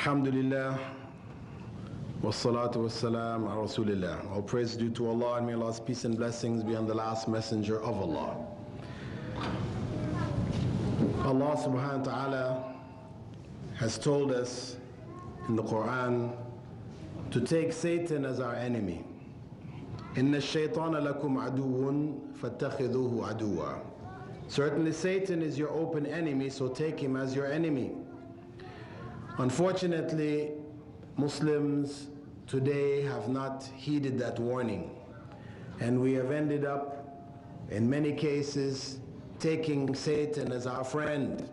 Alhamdulillah, wassalatu wassalam ala Rasulillah. All praise due to Allah, and may Allah's peace and blessings be on the last messenger of Allah. Allah subhanahu wa ta'ala has told us in the Quran to take Satan as our enemy. Inna Shaitan lakum aduwwun fattakhiduhu aduwwa. Certainly Satan is your open enemy, so take him as your enemy. Unfortunately, Muslims today have not heeded that warning, and we have ended up, in many cases, taking Satan as our friend.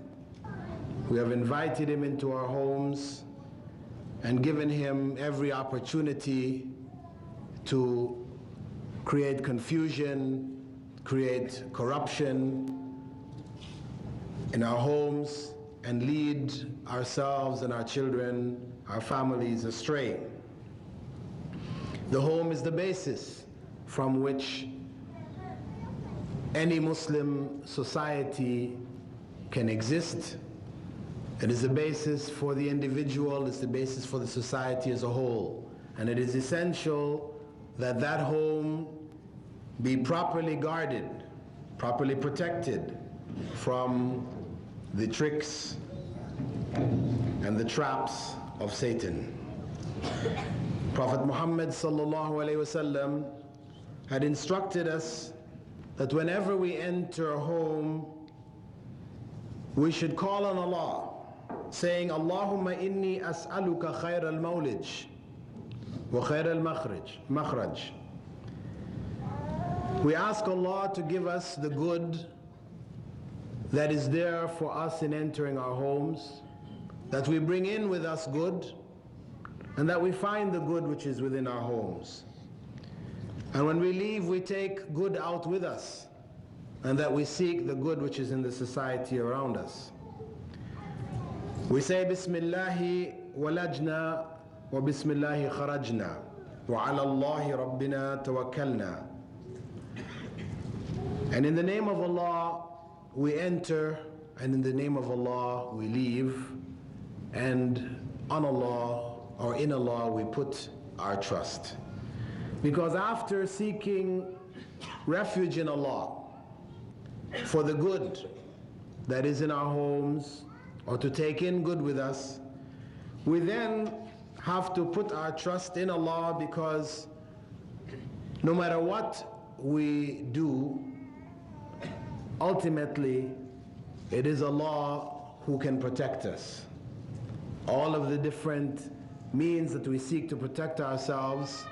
We have invited him into our homes and given him every opportunity to create confusion, create corruption in our homes, and lead ourselves and our children, our families astray. The home is the basis from which any Muslim society can exist. It is the basis for the individual, it's the basis for the society as a whole. And it is essential that that home be properly guarded, properly protected from the tricks and the traps of Satan. Prophet Muhammad sallallahu alaihi wasallam had instructed us that whenever we enter a home, we should call on Allah, saying, Allahumma inni as'aluka khayr al-mawlij wa khayr al-makhraj. We ask Allah to give us the good that is there for us in entering our homes, that we bring in with us good, and that we find the good which is within our homes. And when we leave, we take good out with us, and that we seek the good which is in the society around us. We say, Bismillahi walajna wa Bismillahi kharajna wa ala Allahi rabbina tawakkalna. And in the name of Allah, we enter, and in the name of Allah we leave, and on Allah or in Allah we put our trust. Because after seeking refuge in Allah for the good that is in our homes, or to take in good with us, we then have to put our trust in Allah, because no matter what we do, ultimately, it is Allah who can protect us. All of the different means that we seek to protect ourselves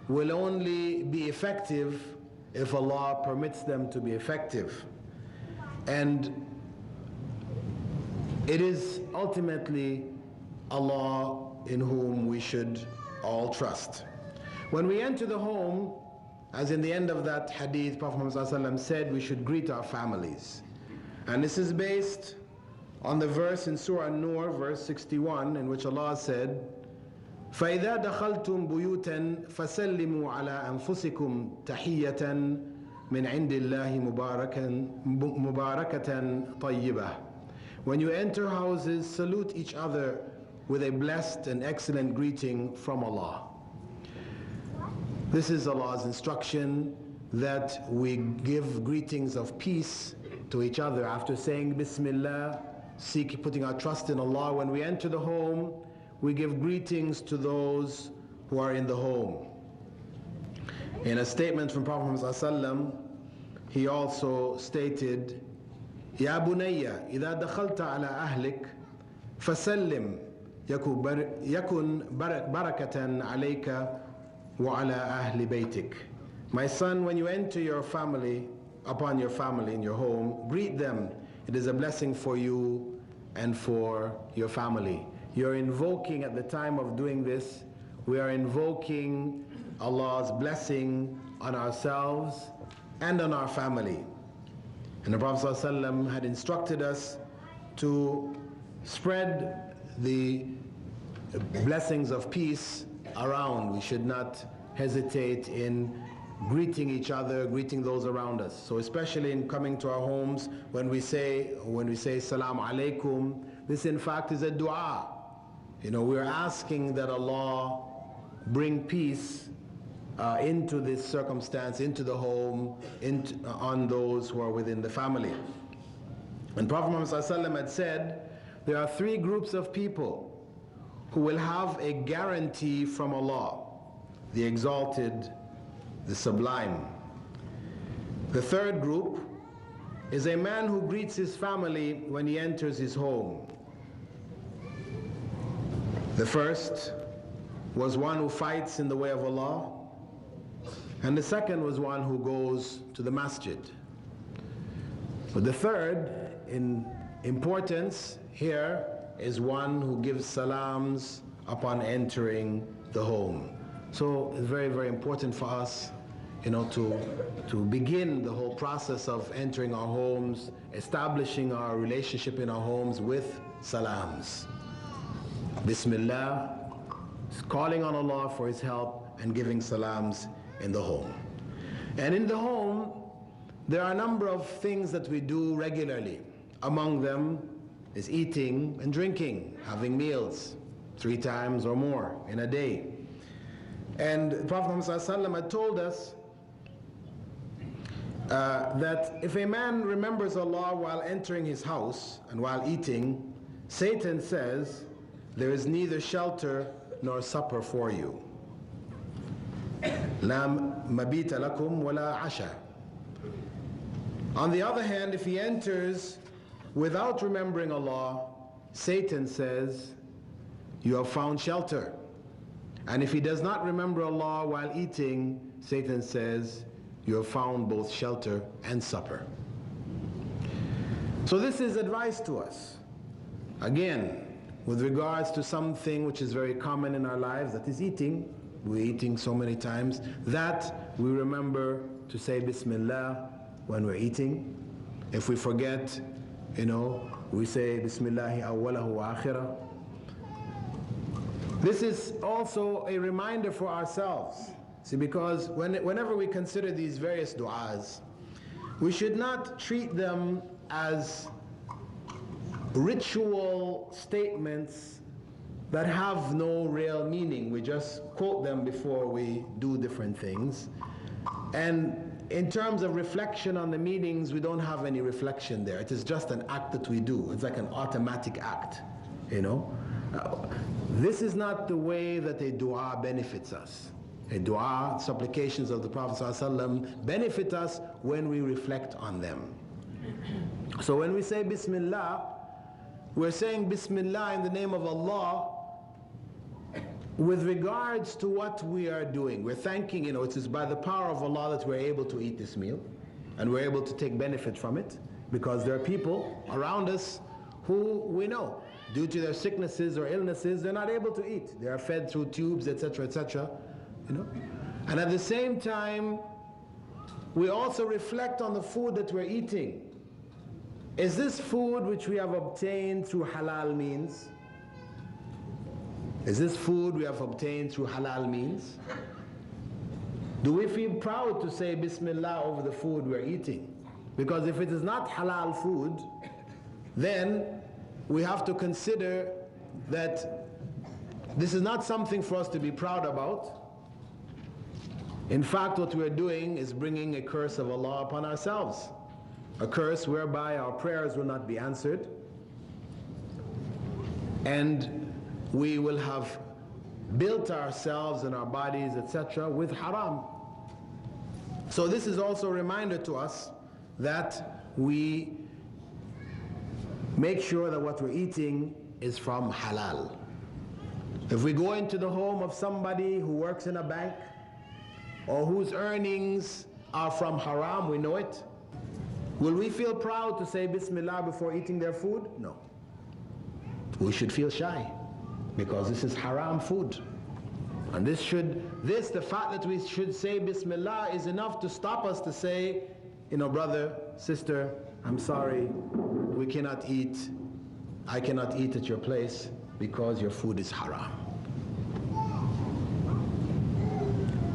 will only be effective if Allah permits them to be effective. And it is ultimately Allah in whom we should all trust. When we enter the home, as in the end of that hadith, Prophet Muhammad said we should greet our families. And this is based on the verse in Surah An-Nur, verse 61, in which Allah said, فَإِذَا دَخَلْتُمْ بُيُوتًا فَسَلِّمُوا عَلَىٰ أَنفُسِكُمْ تَحِيَّةً مِنْ عِنْدِ اللَّهِ مُبَارَكَةً طَيِّبَةً. When you enter houses, salute each other with a blessed and excellent greeting from Allah. This is Allah's instruction, that we give greetings of peace to each other after saying Bismillah, putting our trust in Allah. When we enter the home, we give greetings to those who are in the home. In a statement from Prophet Muhammad, he also stated, Ya bunayya, idha dakhalta ala ahlik, fasallim, yakun barakatan alayka wa ala ahli baytik. My son, when you enter your family, upon your family in your home, greet them. It is a blessing for you and for your family. You're invoking, at the time of doing this, we are invoking Allah's blessing on ourselves and on our family. And the Prophet ﷺ had instructed us to spread the blessings of peace around. We should not hesitate in greeting each other, greeting those around us. So especially in coming to our homes, when we say Salam Alaikum, this in fact is a dua. we're asking that Allah bring peace into this circumstance, into the home, on those who are within the family. And Prophet Muhammad ﷺ had said, there are three groups of people who will have a guarantee from Allah, the Exalted, the Sublime. The third group is a man who greets his family when he enters his home. The first was one who fights in the way of Allah, and the second was one who goes to the masjid. But the third in importance here is one who gives salams upon entering the home. So it's very, very important for us, to begin the whole process of entering our homes, establishing our relationship in our homes with salams. Bismillah, calling on Allah for His help and giving salams in the home. And in the home, there are a number of things that we do regularly. Among them is eating and drinking, having meals 3 times or more in a day. And Prophet Muhammad ﷺ had told us that if a man remembers Allah while entering his house and while eating, Satan says, there is neither shelter nor supper for you. La mabita lakum wala asha. On the other hand, if he enters without remembering Allah, Satan says, you have found shelter. And if he does not remember Allah while eating, Satan says, you have found both shelter and supper. So this is advice to us. Again, with regards to something which is very common in our lives, that is eating. We're eating so many times that we remember to say Bismillah when we're eating. If we forget, we say Bismillahi awwalahu wa akhirah. This is also a reminder for ourselves. See, because whenever we consider these various du'as, we should not treat them as ritual statements that have no real meaning. We just quote them before we do different things. And in terms of reflection on the meanings, we don't have any reflection there. It is just an act that we do. It's like an automatic act, This is not the way that a dua benefits us. A dua, supplications of the Prophet ﷺ benefit us when we reflect on them. So when we say Bismillah, we're saying Bismillah in the name of Allah with regards to what we are doing. We're thanking, it is by the power of Allah that we're able to eat this meal and we're able to take benefit from it, because there are people around us who we know, due to their sicknesses or illnesses, they're not able to eat. They are fed through tubes, etc., etc. And at the same time, we also reflect on the food that we're eating. Is this food which we have obtained through halal means? Is this food we have obtained through halal means? Do we feel proud to say Bismillah over the food we're eating? Because if it is not halal food, then we have to consider that this is not something for us to be proud about. In fact, what we're doing is bringing a curse of Allah upon ourselves. A curse whereby our prayers will not be answered, and we will have built ourselves and our bodies, etc., with haram. So this is also a reminder to us that we make sure that what we're eating is from halal. If we go into the home of somebody who works in a bank or whose earnings are from haram, we know it, will we feel proud to say Bismillah before eating their food? No. We should feel shy, because this is haram food. And the fact that we should say Bismillah is enough to stop us to say, brother, sister, I'm sorry, we cannot eat, I cannot eat at your place because your food is haram.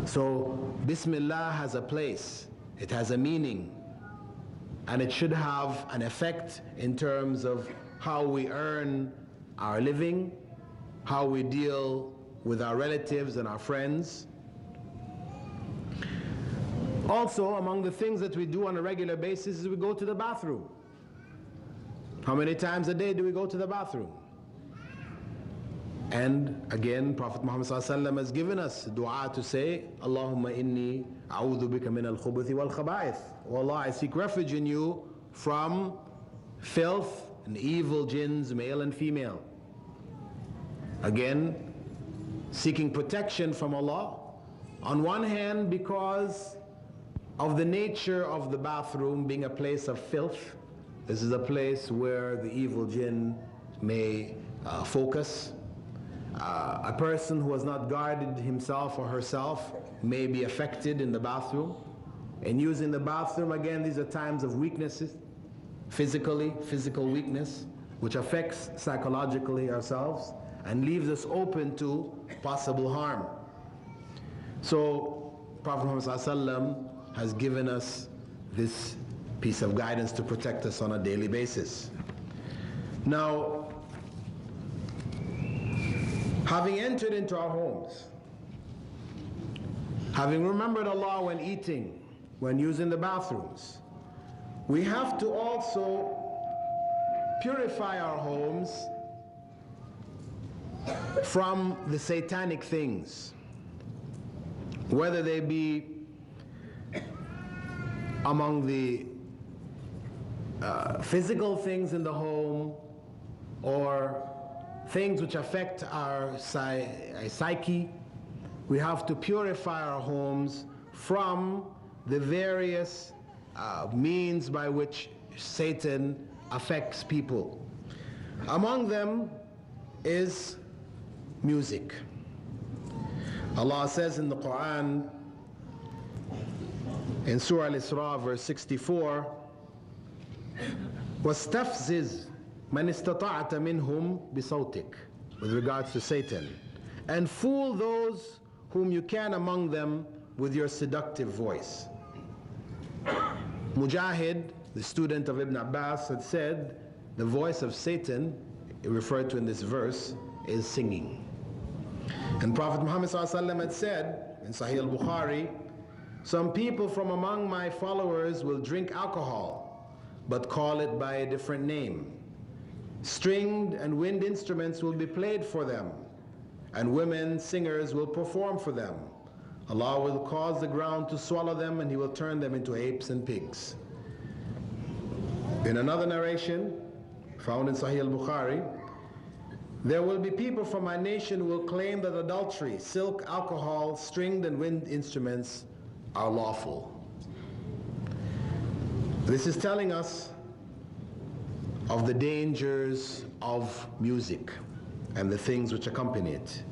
So Bismillah has a place, it has a meaning, and it should have an effect in terms of how we earn our living, how we deal with our relatives and our friends. Also, among the things that we do on a regular basis is we go to the bathroom. How many times a day do we go to the bathroom? And again, Prophet Muhammad ﷺ has given us dua to say, Allahumma inni a'udhu bika min al-khubuthi wal-khaba'ith. Oh Allah, I seek refuge in you from filth and evil jinns, male and female. Again, seeking protection from Allah. On one hand, because of the nature of the bathroom being a place of filth. This is a place where the evil jinn may focus. A person who has not guarded himself or herself may be affected in the bathroom. And using the bathroom, again, these are times of weaknesses, physical weakness, which affects psychologically ourselves and leaves us open to possible harm. So Prophet Muhammad ﷺ has given us this piece of guidance to protect us on a daily basis. Now, having entered into our homes, having remembered Allah when eating, when using the bathrooms, we have to also purify our homes from the satanic things, whether they be among the physical things in the home or things which affect our psyche. We have to purify our homes from the various means by which Satan affects people. Among them is music. Allah says in the Quran, in Surah Al-Isra, verse 64, وَاسْتَفْزِزْ مَنِ اسْتَطَعْتَ مِنْهُمْ بِصَوْتِكَ, with regards to Satan, and fool those whom you can among them with your seductive voice. Mujahid, the student of Ibn Abbas, had said the voice of Satan, referred to in this verse, is singing. And Prophet Muhammad ﷺ had said in Sahih al-Bukhari, some people from among my followers will drink alcohol, but call it by a different name. Stringed and wind instruments will be played for them, and women singers will perform for them. Allah will cause the ground to swallow them, and He will turn them into apes and pigs. In another narration, found in Sahih al-Bukhari, there will be people from my nation who will claim that adultery, silk, alcohol, stringed and wind instruments are lawful. This is telling us of the dangers of music and the things which accompany it.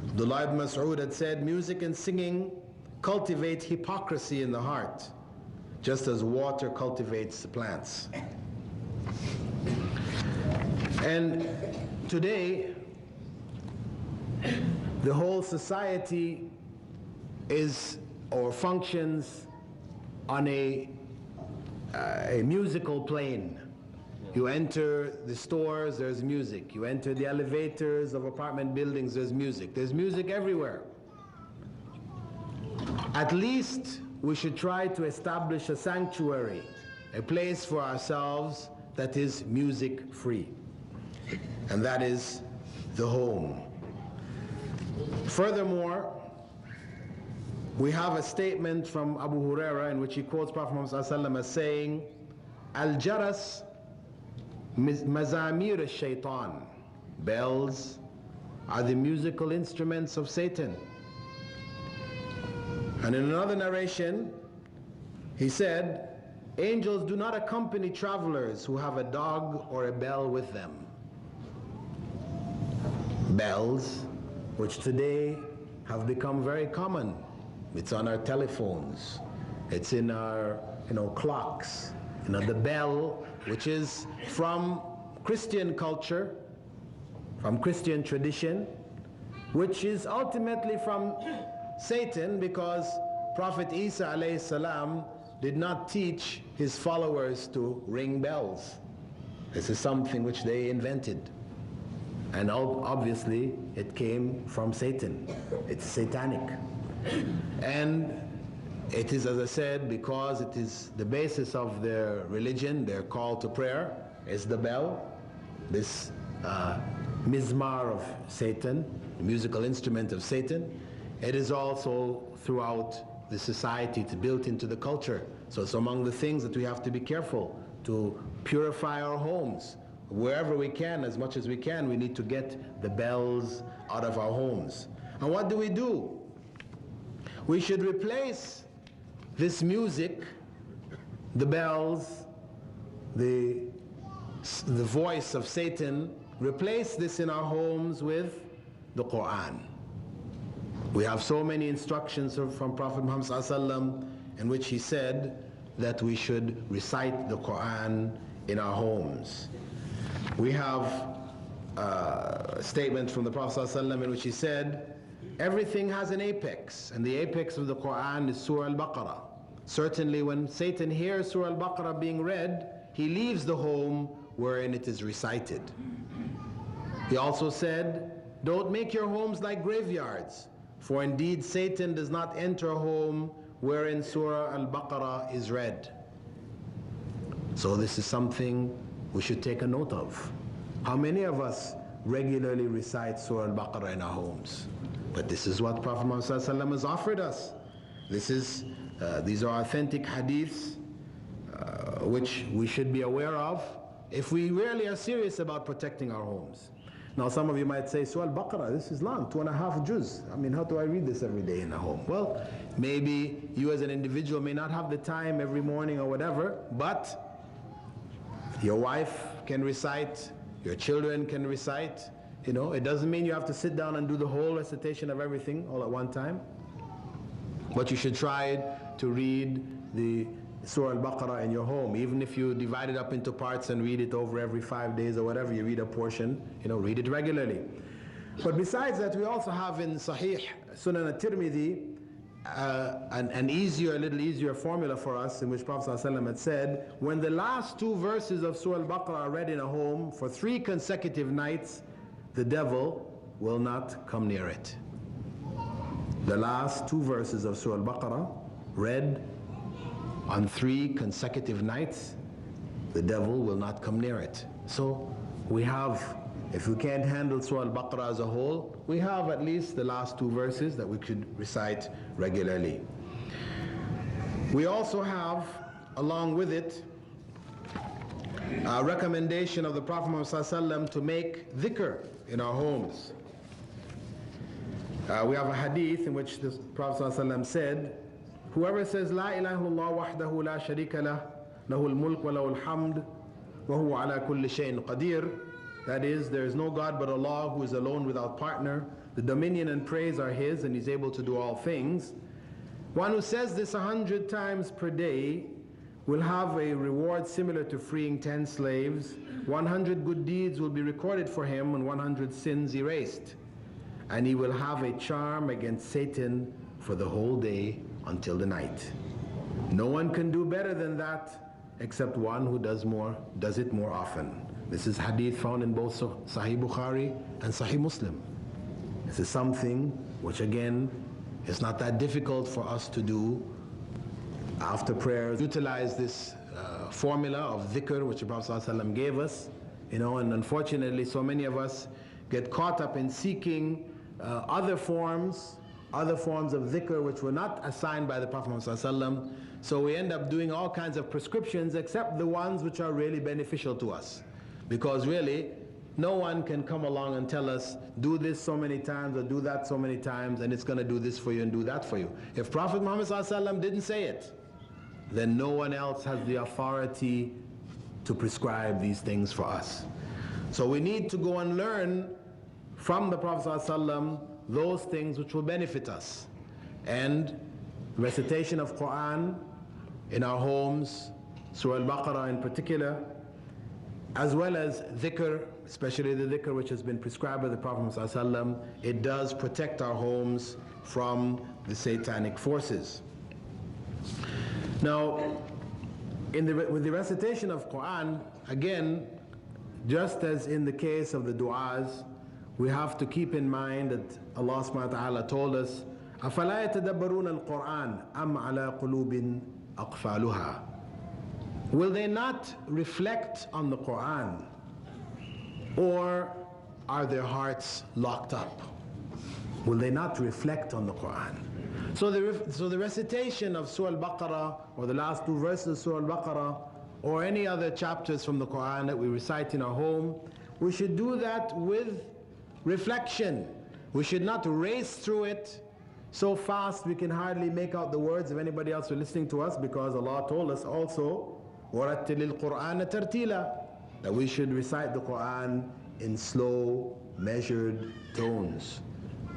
Abdullah ibn Mas'ud had said, music and singing cultivate hypocrisy in the heart, just as water cultivates the plants. And today, the whole society is or functions on a musical plane. You enter the stores, there's music. You enter the elevators of apartment buildings, there's music. There's music everywhere. At least we should try to establish a sanctuary, a place for ourselves that is music free. And that is the home. Furthermore, we have a statement from Abu Huraira in which he quotes Prophet Muhammad ﷺ as saying, Al-Jaras Mazamir al-Shaitan. Bells are the musical instruments of Satan. And in another narration, he said, angels do not accompany travelers who have a dog or a bell with them. Bells, which today have become very common. It's on our telephones. It's in our clocks. The bell, which is from Christian culture, from Christian tradition, which is ultimately from Satan, because Prophet Isa alayhi salam did not teach his followers to ring bells. This is something which they invented. And obviously it came from Satan. It's satanic. And it is, as I said, because it is the basis of their religion, their call to prayer is the bell, this mizmar of Satan, the musical instrument of Satan. It is also throughout the society, it's built into the culture. So it's among the things that we have to be careful to purify our homes. Wherever we can, as much as we can, we need to get the bells out of our homes. And what do? We should replace this music, the bells, the voice of Satan, replace this in our homes with the Quran. We have so many instructions from Prophet Muhammad ﷺ in which he said that we should recite the Quran in our homes. We have a statement from the Prophet ﷺ in which he said, everything has an apex, and the apex of the Quran is Surah Al-Baqarah. Certainly when Satan hears Surah Al-Baqarah being read, he leaves the home wherein it is recited. He also said, don't make your homes like graveyards, for indeed Satan does not enter a home wherein Surah Al-Baqarah is read. So this is something we should take a note of. How many of us regularly recite Surah Al-Baqarah in our homes? But this is what Prophet Muhammad ﷺ has offered us. These are authentic hadiths which we should be aware of if we really are serious about protecting our homes. Now some of you might say, Surah Al-Baqarah, this is long, 2.5 juz. I mean, how do I read this every day in the home? Well, maybe you as an individual may not have the time every morning or whatever, but your wife can recite, your children can recite. You know, it doesn't mean you have to sit down and do the whole recitation of everything all at one time. But you should try to read the Surah Al-Baqarah in your home. Even if you divide it up into parts and read it over every 5 days or whatever, you read a portion, read it regularly. But besides that, we also have in Sahih Sunan al-Tirmidhi a little easier formula for us, in which Prophet ﷺ had said, when the last 2 verses of Surah Al-Baqarah are read in a home for 3 consecutive nights, the devil will not come near it. The last 2 verses of Surah Al-Baqarah read on 3 consecutive nights, the devil will not come near it. So we have, if we can't handle Surah Al-Baqarah as a whole, we have at least the last 2 verses that we could recite regularly. We also have, along with it, a recommendation of the Prophet Muhammad ﷺ to make dhikr in our homes. We have a hadith in which the Prophet ﷺ said, whoever says La ilaha illallah wahdahu la sharika lah, lahul mulk wa lahul hamd, wa huwa ala kulli shay'in qadir, that is, there is no God but Allah who is alone without partner, the dominion and praise are His and He's able to do all things. One who says this 100 times per day will have a reward similar to freeing 10 slaves. 100 good deeds will be recorded for him and 100 sins erased. And he will have a charm against Satan for the whole day until the night. No one can do better than that except one who does it more often. This is hadith found in both Sahih Bukhari and Sahih Muslim. This is something which, again, is not that difficult for us to do after prayers. Utilize this formula of dhikr which the Prophet ﷺ gave us, and unfortunately so many of us get caught up in seeking other forms of dhikr which were not assigned by the Prophet ﷺ. So we end up doing all kinds of prescriptions except the ones which are really beneficial to us, because really no one can come along and tell us do this so many times or do that so many times and it's going to do this for you and do that for you. If Prophet Muhammad ﷺ didn't say it, then no one else has the authority to prescribe these things for us. So we need to go and learn from the Prophet ﷺ those things which will benefit us. And recitation of Quran in our homes, Surah Al-Baqarah in particular, as well as dhikr, especially the dhikr which has been prescribed by the Prophet ﷺ, it does protect our homes from the satanic forces. Now, with the recitation of Quran, again, just as in the case of the du'as, we have to keep in mind that Allah subhanahu wa ta'ala told us, أَفَلَا يَتَدَبَّرُونَ الْقُرْآنَ أَمْ عَلَى قُلُوبٍ أَقْفَالُهَا. Will they not reflect on the Quran, or are their hearts locked up? Will they not reflect on the Quran? So the recitation of Surah Al-Baqarah, or the last two verses of Surah Al-Baqarah, or any other chapters from the Quran that we recite in our home, we should do that with reflection. We should not race through it so fast we can hardly make out the words of anybody else who are listening to us, because Allah told us also, وَرَتِّلِ الْقُرْآنَ تَرْتِيلًا, that we should recite the Quran in slow, measured tones.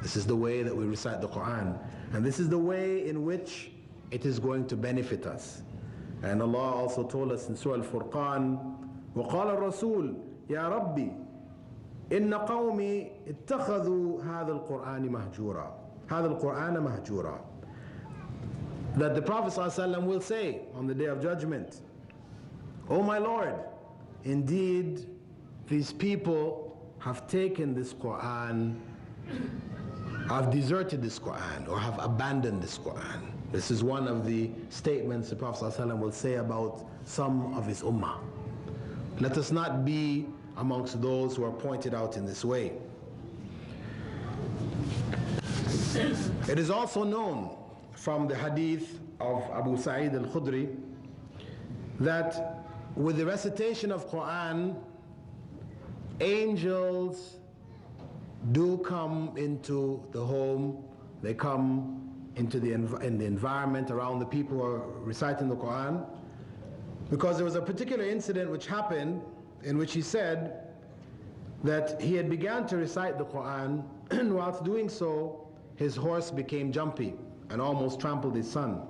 This is the way that we recite the Quran, and this is the way in which it is going to benefit us. And Allah also told us in Surah Al-Furqan, وَقَالَ الرَّسُولُ يَا رَبِّي إِنَّ قَوْمِي اتَّخَذُوا هَذَا الْقُرْآنِ مَهْجُورًا هَذَا الْقُرْآنَ مَهْجُورًا. That the Prophet ﷺ will say on the Day of Judgment, "O my Lord, indeed these people have taken this Quran, have deserted this Quran, or have abandoned this Quran." This is one of the statements the Prophet ﷺ will say about some of his ummah. Let us not be amongst those who are pointed out in this way. It is also known from the hadith of Abu Sa'id al-Khudri that with the recitation of Quran, angels do come into the home. They come into the environment around the people who are reciting the Quran, because there was a particular incident which happened in which he said that he had begun to recite the Quran, and whilst doing so his horse became jumpy and almost trampled his son.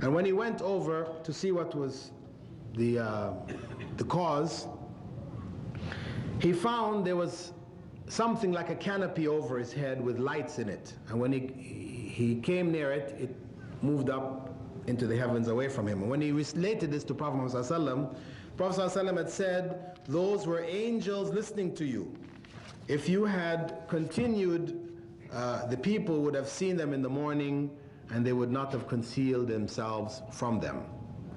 And when he went over to see what was the cause, he found there was something like a canopy over his head with lights in it, and when he came near it, it moved up into the heavens away from him. And when he related this to Prophet Muhammad ﷺ, Prophet ﷺ had said, "Those were angels listening to you. If you had continued, the people would have seen them in the morning, and they would not have concealed themselves from them."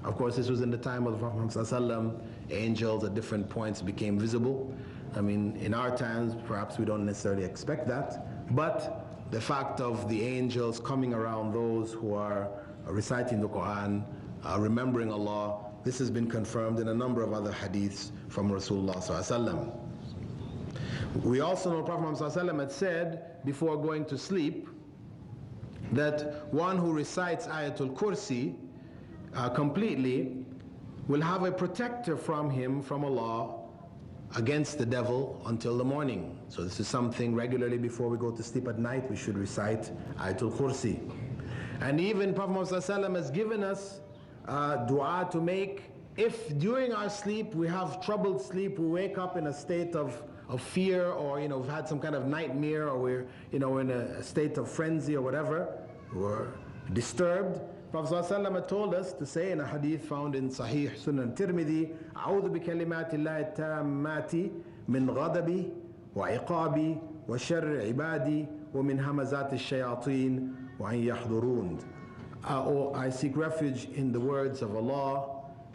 Of course, this was in the time of the Prophet Muhammad ﷺ. Angels at different points became visible. I mean, in our times, perhaps we don't necessarily expect that, but the fact of the angels coming around those who are reciting the Quran, remembering Allah, this has been confirmed in a number of other hadiths from Rasulullah ﷺ. We also know Prophet Muhammad ﷺ had said before going to sleep that one who recites Ayatul Kursi completely will have a protector from him, from Allah, against the devil until the morning. So this is something regularly before we go to sleep at night we should recite Ayatul Kursi. And even Prophet Muhammad ﷺ has given us dua to make if during our sleep we have troubled sleep, we wake up in a state of fear, or we've had some kind of nightmare, or we're in a state of frenzy or whatever, we're disturbed. Prophet ﷺ had told us to say in a hadith found in Sahih Sunan Tirmidhi, أعوذ بكلمات الله التامات من غضبي وعقابي وشر عبادي ومن همزات الشياطين وأن يحضرون. I seek refuge in the words of Allah,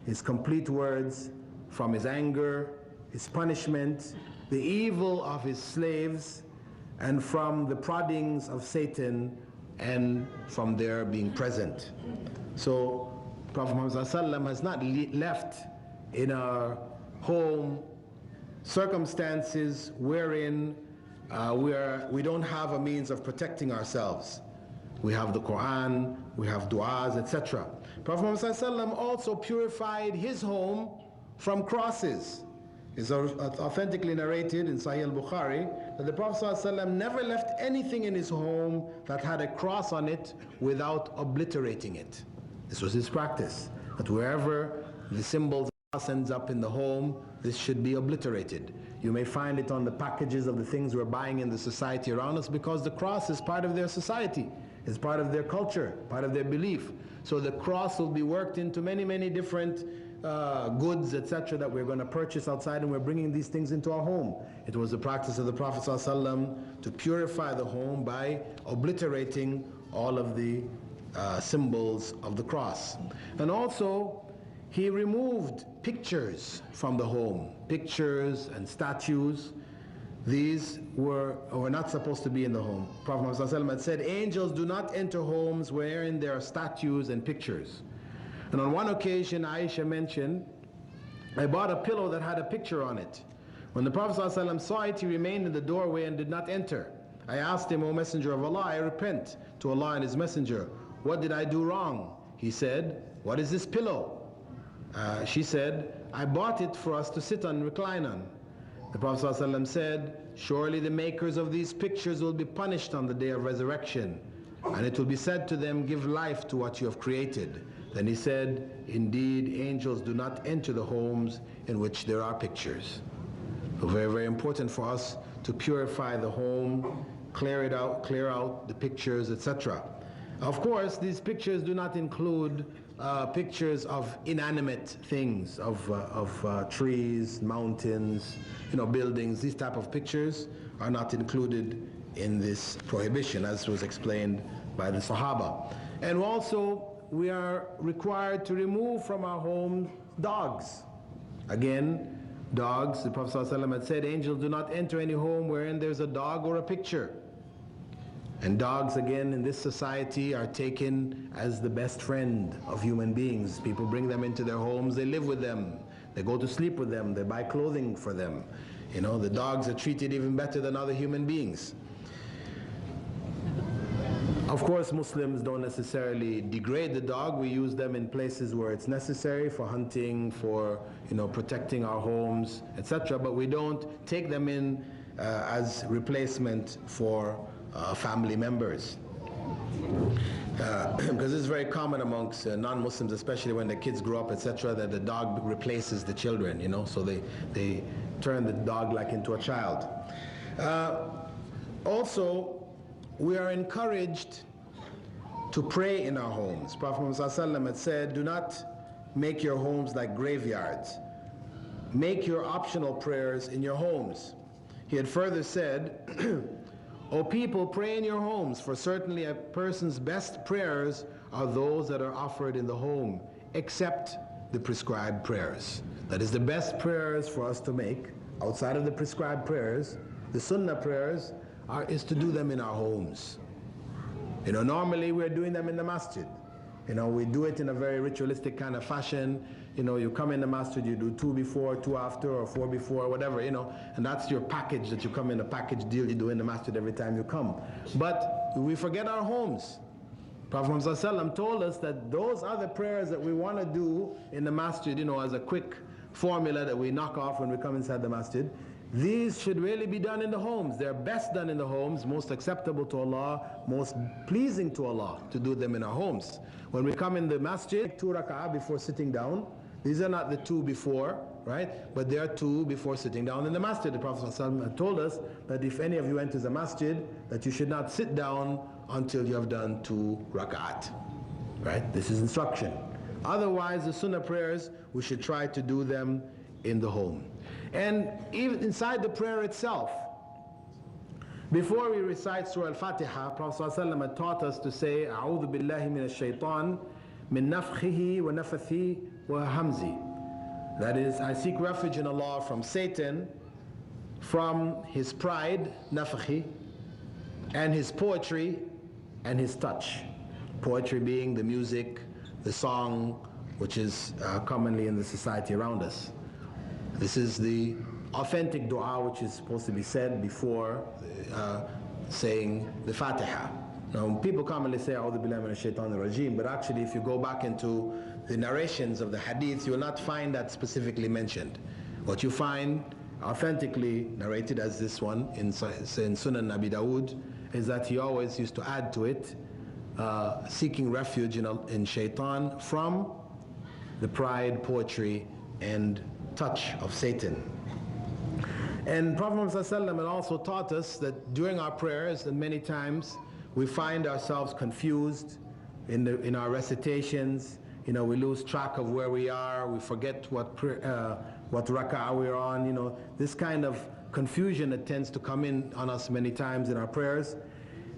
His complete words, from His anger, His punishment, the evil of His slaves, and from the proddings of Satan, and from their being present. So Prophet Muhammad ﷺ has not left in our home circumstances wherein we don't have a means of protecting ourselves. We have the Quran, we have du'as, etc. Prophet Muhammad ﷺ also purified his home from crosses. It's authentically narrated in Sahih al-Bukhari that the Prophet ﷺ never left anything in his home that had a cross on it without obliterating it. This was his practice, that wherever the symbols of cross ends up in the home, this should be obliterated. You may find it on the packages of the things we're buying in the society around us, because the cross is part of their society, is part of their culture, part of their belief. So the cross will be worked into many, many different goods, etc., that we're going to purchase outside, and we're bringing these things into our home. It was the practice of the Prophet ﷺ to purify the home by obliterating all of the symbols of the cross. And also, he removed pictures from the home, pictures and statues. These were not supposed to be in the home. Prophet Muhammad had said, angels do not enter homes wherein there are statues and pictures. And on one occasion, Aisha mentioned, I bought a pillow that had a picture on it. When the Prophet ﷺ saw it, he remained in the doorway and did not enter. I asked him, O Messenger of Allah, I repent to Allah and His Messenger. What did I do wrong? He said, what is this pillow? She said, I bought it for us to sit on and recline on. The Prophet ﷺ said, surely the makers of these pictures will be punished on the day of resurrection, and it will be said to them, give life to what you have created. Then he said, indeed, angels do not enter the homes in which there are pictures. So very, very important for us to purify the home, clear it out, clear out the pictures, etc. Of course, these pictures do not include pictures of inanimate things, of trees, mountains, buildings. These type of pictures are not included in this prohibition, as was explained by the Sahaba. And also, we are required to remove from our homes dogs. Again, dogs, the Prophet ﷺ had said, angels do not enter any home wherein there's a dog or a picture. And dogs, again, in this society are taken as the best friend of human beings. People bring them into their homes, they live with them, they go to sleep with them, they buy clothing for them. The dogs are treated even better than other human beings. Of course, Muslims don't necessarily degrade the dog. We use them in places where it's necessary for hunting, for protecting our homes, etc. But we don't take them in as replacement for family members. Because it's very common amongst non-Muslims, especially when the kids grow up, etc., that the dog replaces the children, so they turn the dog like into a child. Also, we are encouraged to pray in our homes. Prophet Muhammad had said, do not make your homes like graveyards. Make your optional prayers in your homes. He had further said, O people, pray in your homes, for certainly a person's best prayers are those that are offered in the home, except the prescribed prayers. That is, the best prayers for us to make, outside of the prescribed prayers, the sunnah prayers, is to do them in our homes. Normally we're doing them in the masjid. We do it in a very ritualistic kind of fashion. You come in the masjid, you do 2 before, 2 after, or 4 before, whatever, and that's your package that you come in, a package deal you do in the masjid every time you come. But we forget our homes. Prophet Muhammad told us that those are the prayers that we want to do in the masjid, as a quick formula that we knock off when we come inside the masjid. These should really be done in the homes. They're best done in the homes, most acceptable to Allah, most pleasing to Allah to do them in our homes. When we come in the masjid, 2 rak'ah before sitting down. These are not the 2 before, right? But they are 2 before sitting down in the masjid. The Prophet ﷺ told us that if any of you enters a masjid, that you should not sit down until you have done 2 rak'at. Right? This is instruction. Otherwise, the sunnah prayers, we should try to do them in the home. And even inside the prayer itself, before we recite Surah Al-Fatiha, Prophet ﷺ had taught us to say, أعوذ بالله من الشيطان من نفخه ونفثه وهمزه. That is, I seek refuge in Allah from Satan, from his pride, nafkhi, and his poetry, and his touch. Poetry being the music, the song, which is commonly in the society around us. This is the authentic dua which is supposed to be said before saying the Fatiha. Now, people commonly say, A'udhu billahi minash shaitanir rajeem, but actually if you go back into the narrations of the hadith, you will not find that specifically mentioned. What you find authentically narrated as this one in Sunan Abi Dawood is that he always used to add to it, seeking refuge in shaitan from the pride, poetry, and touch of Satan. And Prophet Muhammad had also taught us that during our prayers, and many times we find ourselves confused in our recitations, we lose track of where we are, we forget what raka'ah we're on, this kind of confusion that tends to come in on us many times in our prayers.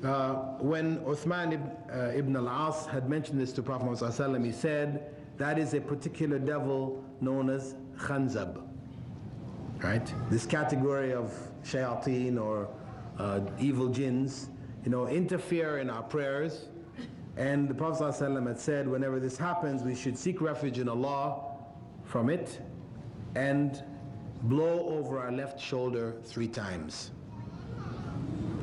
When Uthman ibn al-As had mentioned this to Prophet Muhammad, he said, that is a particular devil known as Khanzab. Right? This category of shayateen or evil jinns, interfere in our prayers. And the Prophet ﷺ had said, whenever this happens, we should seek refuge in Allah from it and blow over our left shoulder 3 times.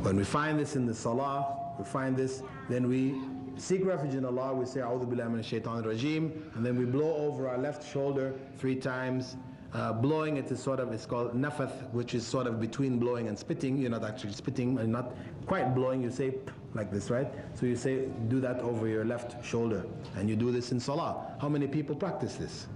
When we find this in the salah, we find this, then we seek refuge in Allah, we say, A'udhu billahi minash shaitanir rajeem, and then we blow over our left shoulder 3 times. Blowing it is it's called nafath, which is sort of between blowing and spitting. You're not actually spitting and not quite blowing, you say like this, right? So you say, do that over your left shoulder. And you do this in salah. How many people practice this?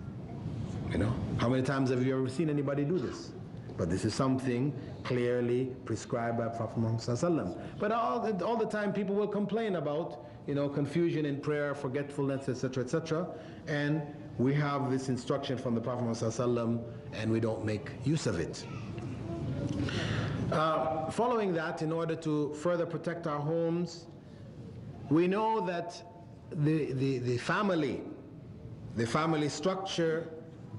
How many times have you ever seen anybody do this? But this is something clearly prescribed by Prophet Muhammad ﷺ. But all the time people will complain about, confusion in prayer, forgetfulness, etc., etc. And we have this instruction from the Prophet Muhammad ﷺ, and we don't make use of it. Following that, in order to further protect our homes, we know that the family structure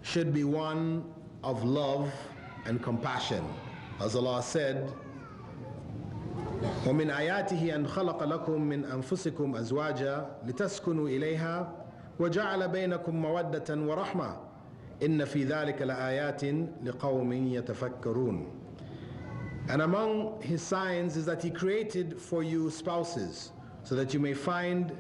should be one of love and compassion. As Allah said, وَمِنْ آيَاتِهِ أَنْ خَلَقَ لَكُم مِّنْ أَنفُسِكُمْ أَزْوَاجًا لِتَسْكُنُوا إِلَيْهَا وَجَعَلَ بَيْنَكُمْ مَوَدَّةً وَرَحْمَةً إِنَّ فِي ذَلِكَ لَآيَاتٍ لِقَوْمٍ يَتَفَكَّرُونَ. And among His signs is that He created for you spouses, so that you may find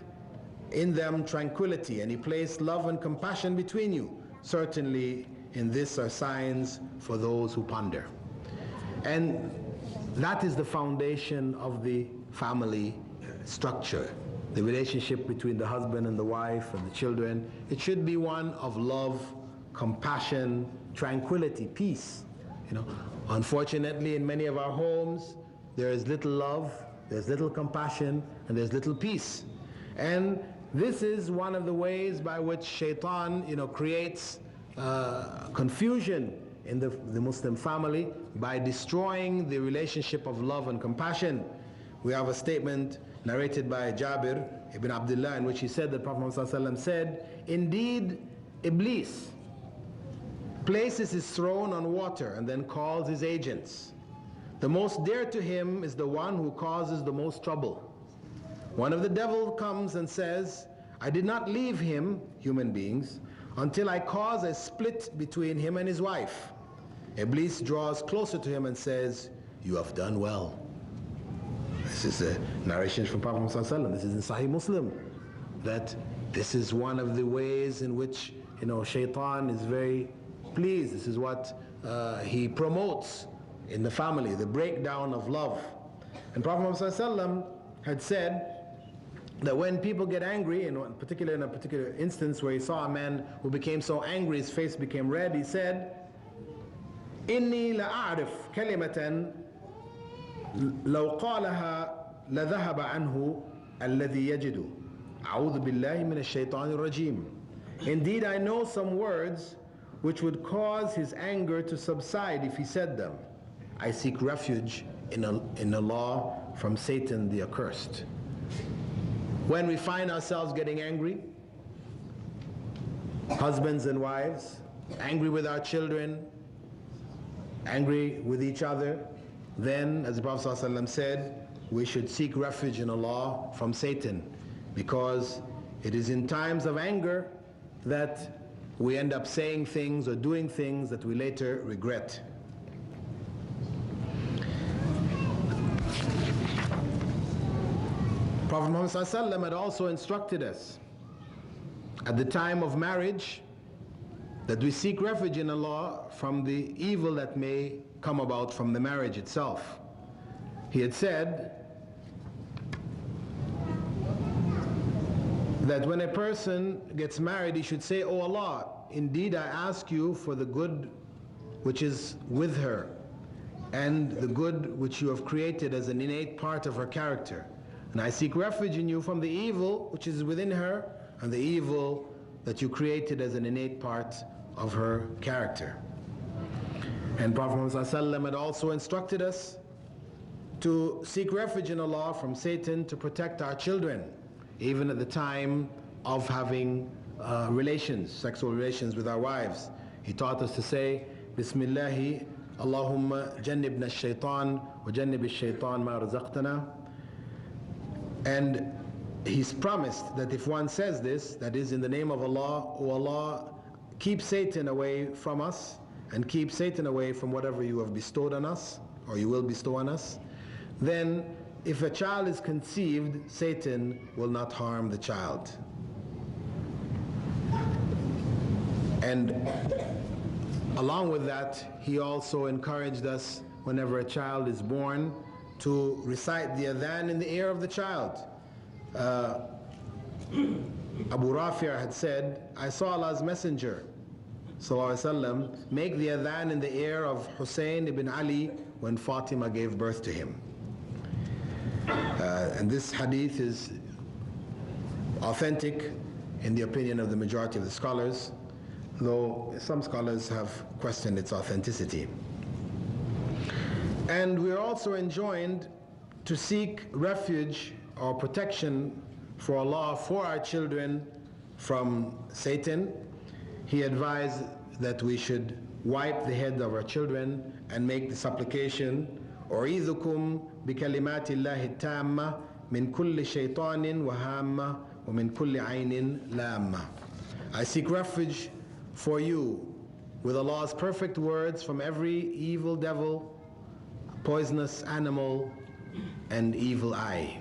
in them tranquility, and He placed love and compassion between you. Certainly in this are signs for those who ponder. And that is the foundation of the family structure. The relationship between the husband and the wife and the children, it should be one of love, compassion, tranquility, peace. Unfortunately, in many of our homes, there is little love, there's little compassion, and there's little peace. And this is one of the ways by which Shaitan, creates confusion in the Muslim family by destroying the relationship of love and compassion. We have a statement narrated by Jabir ibn Abdullah in which he said that Prophet Muhammad said, indeed, Iblis places his throne on water and then calls his agents. The most dear to him is the one who causes the most trouble. One of the devil comes and says, I did not leave him, human beings, until I cause a split between him and his wife. Iblis draws closer to him and says, you have done well. This is a narration from Prophet Muhammad. This is in Sahih Muslim, that this is one of the ways in which Shaitan is very pleased. This is what he promotes in the family, the breakdown of love. And Prophet Muhammad had said that when people get angry, in a particular instance where he saw a man who became so angry his face became red, he said, إني لأعرف كلمة لو قالها لذهب عنه الذي يجد أعوذ بالله من الشيطان الرجيم. Indeed, I know some words which would cause his anger to subside if he said them. I seek refuge in Allah from Satan the accursed. When we find ourselves getting angry, husbands and wives, angry with our children, angry with each other, then, as the Prophet ﷺ said, we should seek refuge in Allah from Satan, because it is in times of anger that we end up saying things or doing things that we later regret. Prophet Muhammad ﷺ had also instructed us at the time of marriage that we seek refuge in Allah from the evil that may come about from the marriage itself. He had said that when a person gets married, he should say, "O Allah, indeed I ask you for the good which is with her and the good which you have created as an innate part of her character. And I seek refuge in you from the evil which is within her and the evil that you created as an innate part of her character. And Prophet Muhammad ﷺ had also instructed us to seek refuge in Allah from Satan to protect our children, even at the time of having sexual relations with our wives. He taught us to say, Bismillahi, Allahumma jannibna ash-shaytan wa jannib ash-shaytan ma razaqtana. And he's promised that if one says this, that is in the name of Allah, O Allah, keep Satan away from us and keep Satan away from whatever you have bestowed on us or you will bestow on us, then if a child is conceived, Satan will not harm the child. And along with that, he also encouraged us, whenever a child is born, to recite the adhan in the ear of the child. Abu Rafi' had said, I saw Allah's Messenger ﷺ make the adhan in the ear of Hussein ibn Ali when Fatima gave birth to him. And this hadith is authentic in the opinion of the majority of the scholars, though some scholars have questioned its authenticity. And we are also enjoined to seek refuge or protection for Allah for our children from Satan. He advised that we should wipe the head of our children and make the supplication, أعيذكم بكلمات الله التامة من كل شيطان وهامة ومن كل عين لامة. I seek refuge for you with Allah's perfect words from every evil devil, poisonous animal, and evil eye.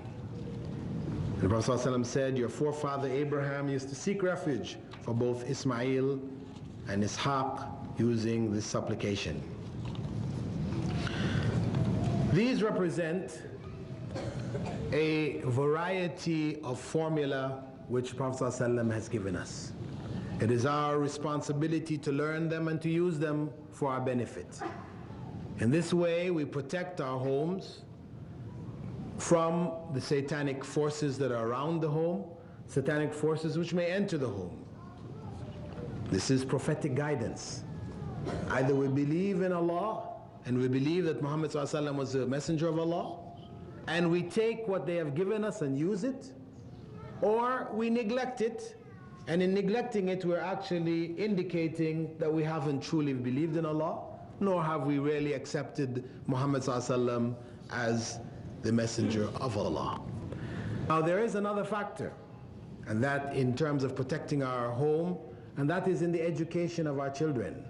And the Prophet ﷺ said, your forefather Abraham used to seek refuge for both Ismail and Ishaq using this supplication. These represent a variety of formula which Prophet ﷺ has given us. It is our responsibility to learn them and to use them for our benefit. In this way, we protect our homes from the satanic forces that are around the home, satanic forces which may enter the home. This is prophetic guidance. Either we believe in Allah and we believe that Muhammad ﷺ was a messenger of Allah, and we take what they have given us and use it, or we neglect it, and in neglecting it we're actually indicating that we haven't truly believed in Allah, nor have we really accepted Muhammad ﷺ as the messenger of Allah. Now there is another factor, and that in terms of protecting our home, and that is in the education of our children.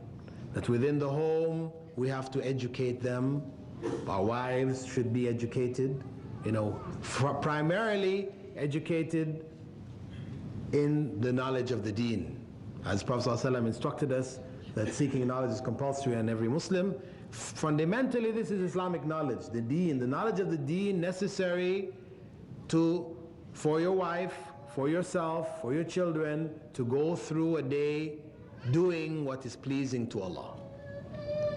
That within the home we have to educate them. Our wives should be educated, primarily educated in the knowledge of the deen. As Prophet ﷺ instructed us that seeking knowledge is compulsory on every Muslim. Fundamentally, this is Islamic knowledge, the deen, the knowledge of the deen necessary for your wife, for yourself, for your children, to go through a day doing what is pleasing to Allah.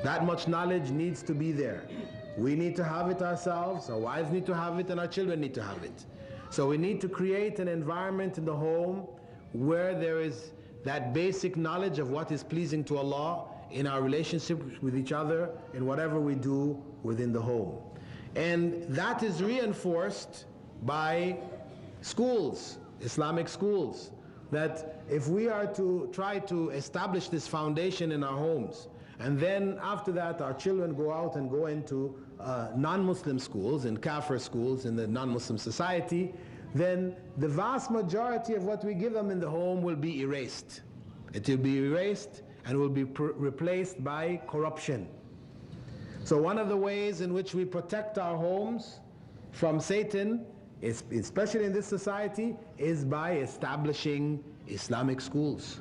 That much knowledge needs to be there. We need to have it ourselves, our wives need to have it, and our children need to have it. So we need to create an environment in the home where there is that basic knowledge of what is pleasing to Allah in our relationship with each other, in whatever we do within the home. And that is reinforced by schools, Islamic schools, that if we are to try to establish this foundation in our homes, and then after that our children go out and go into non-Muslim schools and kafir schools in the non-Muslim society, then the vast majority of what we give them in the home will be erased. It will be erased and will be replaced by corruption. So one of the ways in which we protect our homes from Satan, especially in this society, is by establishing Islamic schools.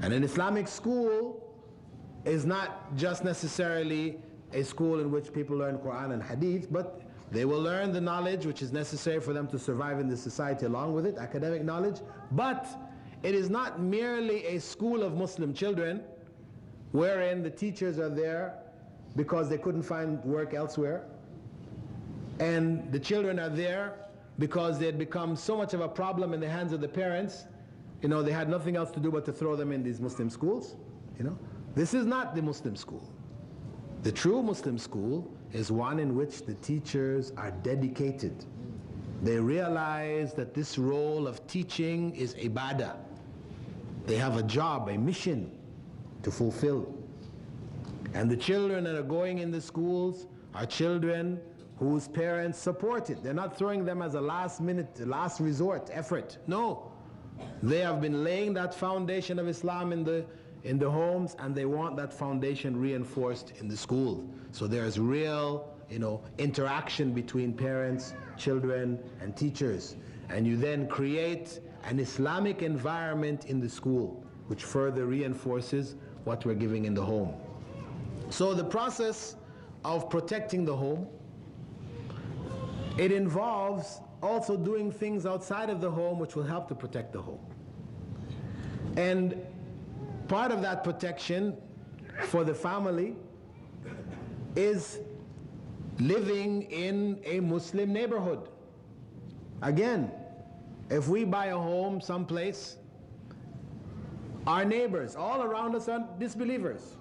And an Islamic school is not just necessarily a school in which people learn Quran and Hadith, but they will learn the knowledge which is necessary for them to survive in this society along with it, academic knowledge. But it is not merely a school of Muslim children wherein the teachers are there because they couldn't find work elsewhere, and the children are there because they had become so much of a problem in the hands of the parents they had nothing else to do but to throw them in these Muslim schools. This is not the Muslim school. The true Muslim school is one in which the teachers are dedicated. They realize that this role of teaching is ibadah. They have a job, a mission to fulfill. And the children that are going in the schools are children whose parents support it. They're not throwing them as a last last resort effort. No. They have been laying that foundation of Islam in the homes, and they want that foundation reinforced in the school. So there's real, interaction between parents, children, and teachers. And you then create an Islamic environment in the school, which further reinforces what we're giving in the home. So the process of protecting the home, it involves also doing things outside of the home which will help to protect the home. And part of that protection for the family is living in a Muslim neighborhood. Again, if we buy a home someplace, our neighbors all around us are disbelievers,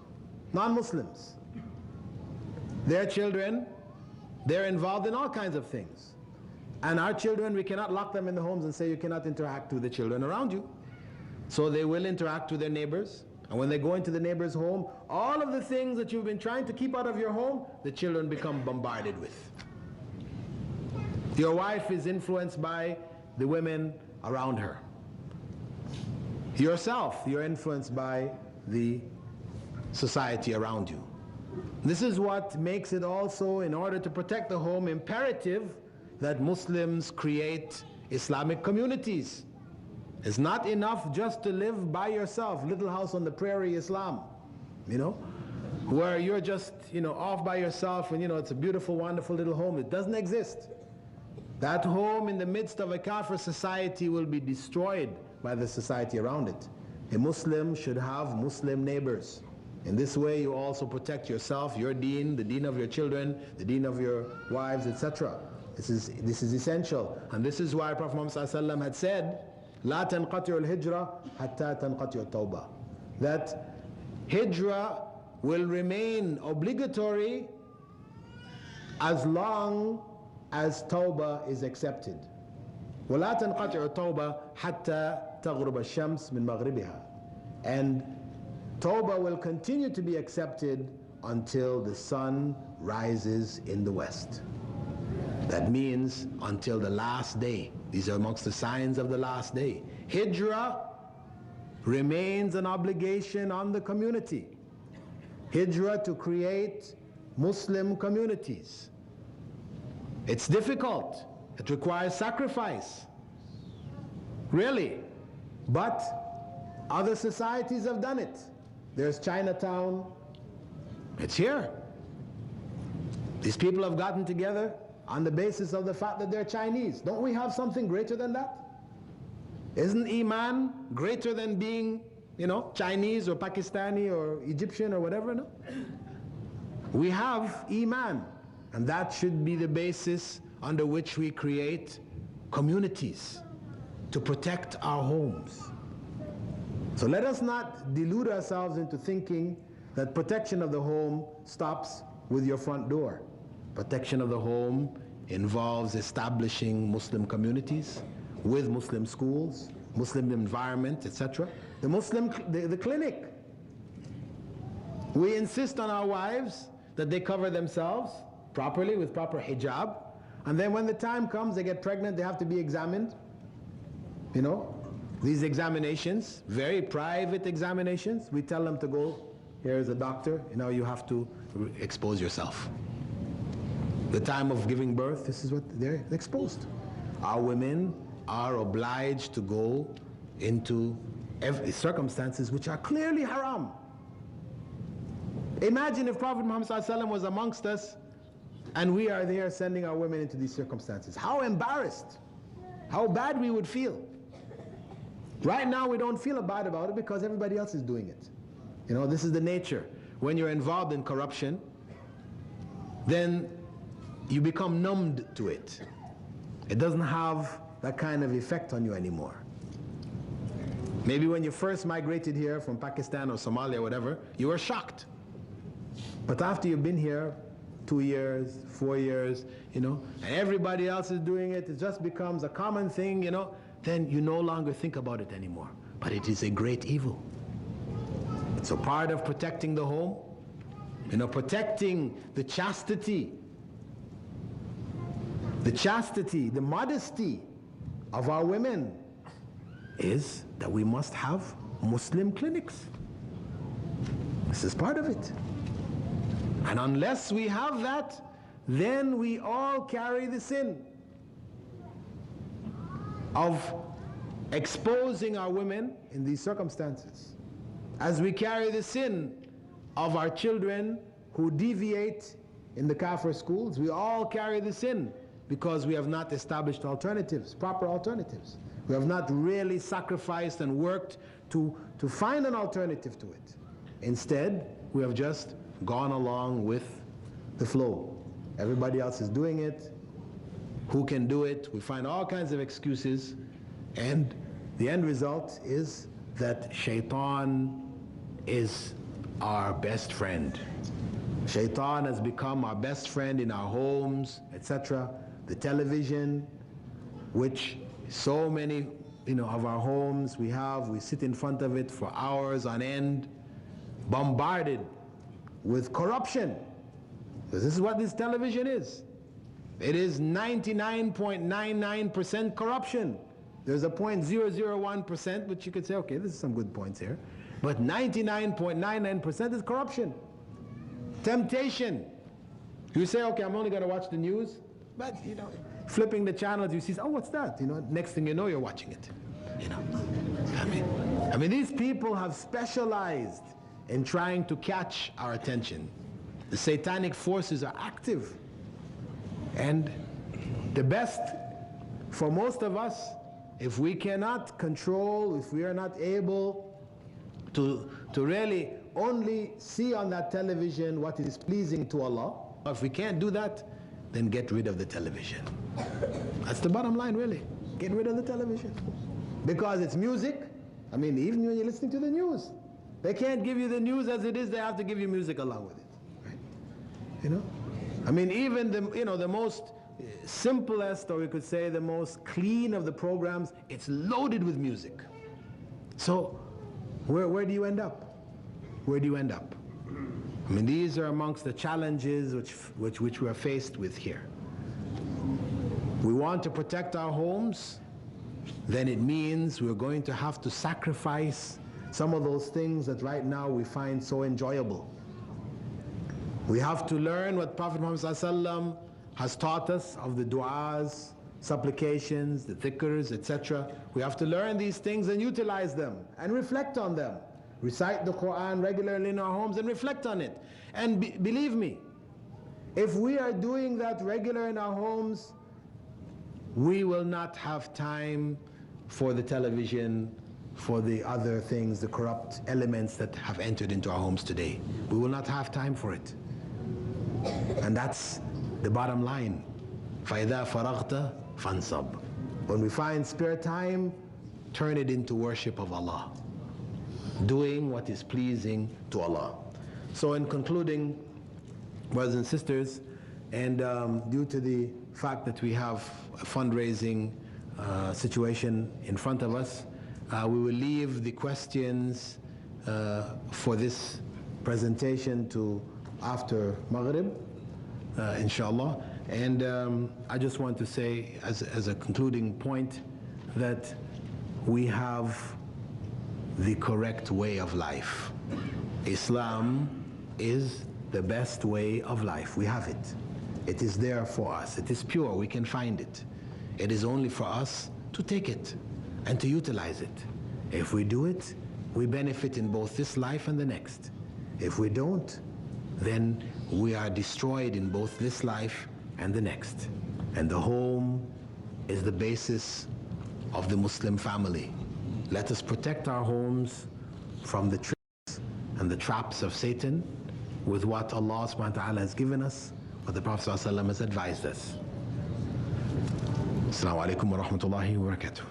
non-Muslims. Their children, they're involved in all kinds of things. And our children, we cannot lock them in the homes and say you cannot interact with the children around you. So they will interact with their neighbors. And when they go into the neighbor's home, all of the things that you've been trying to keep out of your home, the children become bombarded with. Your wife is influenced by the women around her. Yourself, you're influenced by the society around you. This is what makes it also, in order to protect the home, imperative that Muslims create Islamic communities. It's not enough just to live by yourself, little house on the prairie Islam, where you're just, off by yourself and, it's a beautiful, wonderful little home. It doesn't exist. That home in the midst of a kafir society will be destroyed by the society around it. A Muslim should have Muslim neighbors. In this way you also protect yourself, your deen, the deen of your children, the deen of your wives, etc. This is essential. And this is why Prophet Muhammad ﷺ had said, لا تنقطع الهجرة حتى تنقطع التوبة. That hijrah will remain obligatory as long as tawbah is accepted. ولا تنقطع التوبة حتى تغرب الشمس من مغربها. And tawbah will continue to be accepted until the sun rises in the west. That means until the last day. These are amongst the signs of the last day. Hijrah remains an obligation on the community. Hijrah to create Muslim communities. It's difficult. It requires sacrifice. Really. But other societies have done it. There's Chinatown. It's here. These people have gotten together on the basis of the fact that they're Chinese. Don't we have something greater than that? Isn't Iman greater than being, Chinese or Pakistani or Egyptian or whatever? No? We have Iman, and that should be the basis under which we create communities to protect our homes. So let us not delude ourselves into thinking that protection of the home stops with your front door. Protection of the home involves establishing Muslim communities with Muslim schools, Muslim environment, etc. The clinic. We insist on our wives that they cover themselves properly with proper hijab, and then when the time comes, they get pregnant, they have to be examined. These examinations, very private examinations, we tell them to go, here's a doctor, you have to expose yourself. The time of giving birth, this is what they're exposed. Our women are obliged to go into circumstances which are clearly haram. Imagine if Prophet Muhammad ﷺ was amongst us and we are there sending our women into these circumstances. How embarrassed, how bad we would feel. Right now we don't feel bad about it because everybody else is doing it. This is the nature. When you're involved in corruption, then you become numbed to it. It doesn't have that kind of effect on you anymore. Maybe when you first migrated here from Pakistan or Somalia or whatever, you were shocked. But after you've been here 2 years, 4 years, and everybody else is doing it, it just becomes a common thing, then you no longer think about it anymore. But it is a great evil. So part of protecting the home, protecting the chastity, the modesty of our women is that we must have Muslim clinics. This is part of it. And unless we have that, then we all carry the sin of exposing our women in these circumstances. As we carry the sin of our children who deviate in the kafir schools, we all carry the sin because we have not established alternatives, proper alternatives. We have not really sacrificed and worked to find an alternative to it. Instead, we have just gone along with the flow. Everybody else is doing it. Who can do it? We find all kinds of excuses, and the end result is that Shaitan is our best friend. Shaitan has become our best friend in our homes, etc. The television, which so many of our homes we sit in front of it for hours on end, bombarded with corruption. Because this is what this television is. It is 99.99% corruption. There's a 0.001%, which you could say, okay, this is some good points here. But 99.99% is corruption. Temptation. You say, okay, I'm only going to watch the news. But, flipping the channels, you see, oh, what's that? Next thing you know, you're watching it. I mean, these people have specialized in trying to catch our attention. The satanic forces are active. And the best for most of us, if we cannot control, if we are not able to really only see on that television what is pleasing to Allah, if we can't do that, then get rid of the television. That's the bottom line, really. Get rid of the television. Because it's music. I mean, even when you're listening to the news, they can't give you the news as it is, they have to give you music along with it. Right? I mean, even the most simplest, or we could say the most clean of the programs, it's loaded with music. So, where do you end up? Where do you end up? I mean, these are amongst the challenges which we are faced with here. We want to protect our homes, then it means we're going to have to sacrifice some of those things that right now we find so enjoyable. We have to learn what Prophet Muhammad ﷺ has taught us of the du'as, supplications, the dhikrs, etc. We have to learn these things and utilize them and reflect on them. Recite the Quran regularly in our homes and reflect on it. And believe me, if we are doing that regular in our homes, we will not have time for the television, for the other things, the corrupt elements that have entered into our homes today. We will not have time for it. And that's the bottom line. فَإِذَا فَرَغْتَ فَانْصَبْ. When we find spare time, turn it into worship of Allah, doing what is pleasing to Allah. So in concluding, brothers and sisters, and due to the fact that we have a fundraising situation in front of us, we will leave the questions for this presentation to after Maghrib, inshallah. And I just want to say as a concluding point that we have the correct way of life. Islam is the best way of life. We have it. It is there for us. It is pure. We can find it. It is only for us to take it and to utilize it. If we do it, we benefit in both this life and the next. If we don't, then we are destroyed in both this life and the next. And the home is the basis of the Muslim family. Let us protect our homes from the tricks and the traps of Satan with what Allah subhanahu wa ta'ala has given us, what the Prophet ﷺ has advised us. Assalamu alaikum wa rahmatullahi wa barakatuh.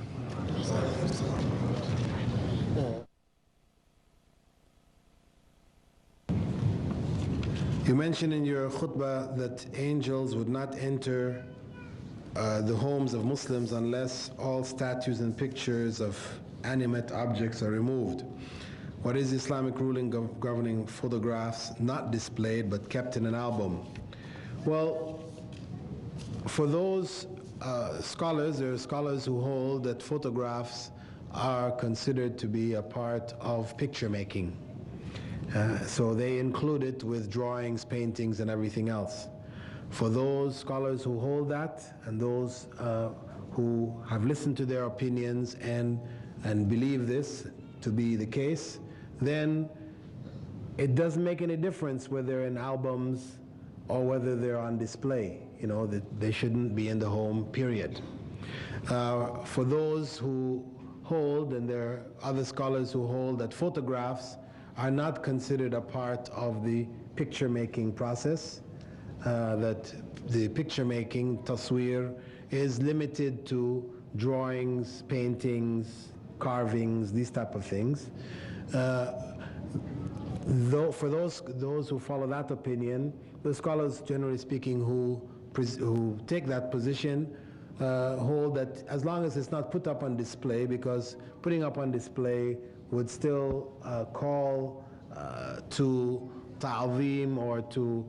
You mentioned in your khutbah that angels would not enter the homes of Muslims unless all statues and pictures of animate objects are removed. What is the Islamic ruling governing photographs not displayed but kept in an album? Well, for those scholars, there are scholars who hold that photographs are considered to be a part of picture making. So they include it with drawings, paintings, and everything else. For those scholars who hold that, and those who have listened to their opinions and believe this to be the case, then it doesn't make any difference whether they're in albums or whether they're on display. You know, that they shouldn't be in the home, period. For those who hold, and there are other scholars who hold, that photographs are not considered a part of the picture making process, that the picture making, taswir, is limited to drawings, paintings, carvings, these type of things. Though for those who follow that opinion, the scholars, generally speaking, who take that position, hold that as long as it's not put up on display, because putting up on display would still call to ta'zeem, or to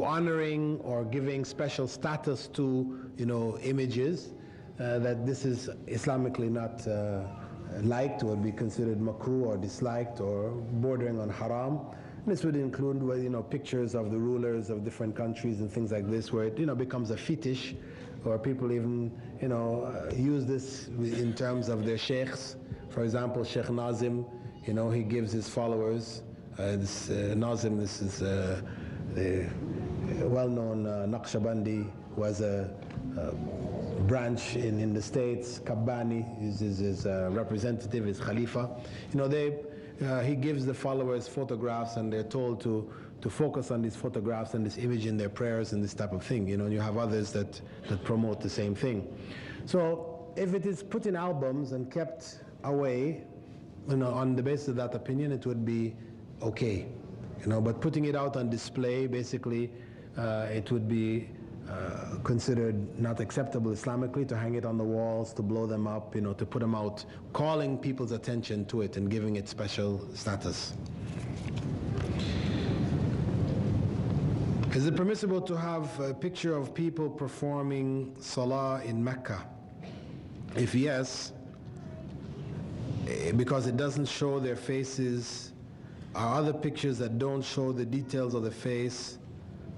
honoring or giving special status to, you know, images, that this is Islamically not liked, or would be considered makruh or disliked or bordering on haram. This would include, you know, pictures of the rulers of different countries and things like this, where it, you know, becomes a fetish, or people even, you know, use this in terms of their sheikhs. For example, Sheikh Nazim, you know, he gives his followers, this Nazim, this is the well-known Naqshbandi, was a branch in the States. Kabbani is his representative, his Khalifa. You know, he gives the followers photographs, and they're told to focus on these photographs and this image in their prayers and this type of thing. You know, and you have others that promote the same thing. So if it is put in albums and kept away, you know, on the basis of that opinion, it would be okay. You know, but putting it out on display, basically, it would be considered not acceptable Islamically, to hang it on the walls, to blow them up, you know, to put them out, calling people's attention to it and giving it special status. Is it permissible to have a picture of people performing salah in Mecca? If yes, because it doesn't show their faces, are other pictures that don't show the details of the face,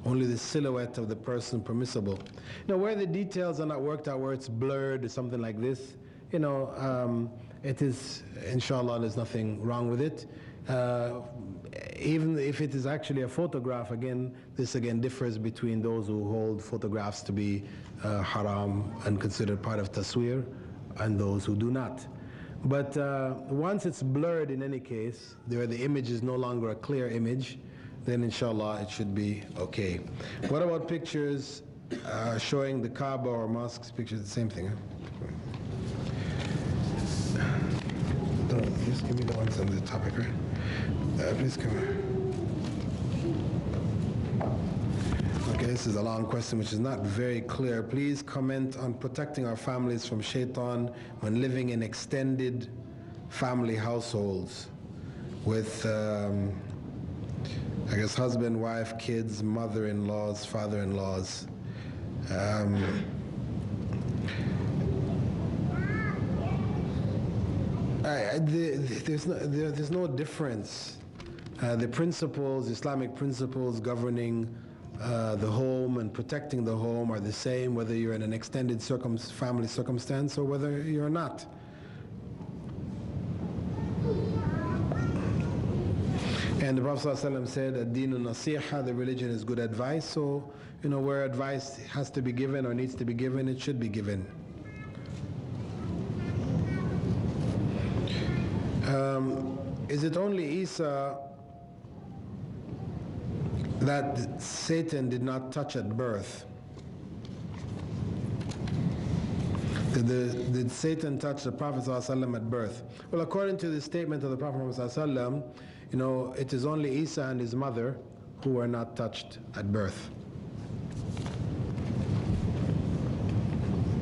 only the silhouette of the person, permissible? Now, where the details are not worked out, where it's blurred or something like this, you know, it is, inshallah, there's nothing wrong with it. Even if it is actually a photograph, again, this again differs between those who hold photographs to be haram and considered part of taswir, and those who do not. But once it's blurred, in any case, where the image is no longer a clear image, then inshallah it should be okay. What about pictures showing the Kaaba or mosques? Pictures, the same thing, huh? Just give me the ones on the topic, right? Please come here. Okay, this is a long question which is not very clear. Please comment on protecting our families from Shaitan when living in extended family households with I guess husband, wife, kids, mother-in-laws, father-in-laws. There's no difference. The principles, Islamic principles governing the home and protecting the home are the same whether you're in an extended family circumstance or whether you're not. And the Prophet ﷺ said, "Ad-dinu nasiha," the religion is good advice. So, you know, where advice has to be given or needs to be given, it should be given. Is it only Isa that Satan did not touch at birth? Did Satan touch the Prophet ﷺ at birth? Well, according to the statement of the Prophet ﷺ, You know, it is only Isa and his mother who were not touched at birth.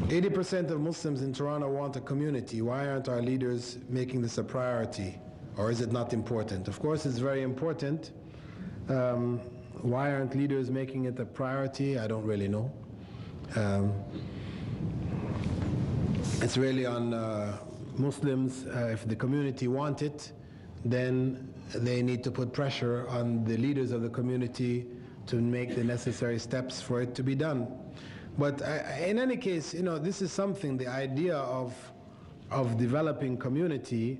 80% of Muslims in Toronto want a community. Why aren't our leaders making this a priority? Or is it not important? Of course, it's very important. Why aren't leaders making it a priority? I don't really know. It's really on Muslims. If the community want it, then they need to put pressure on the leaders of the community to make the necessary steps for it to be done. But in any case, you know, this is something, the idea of developing community,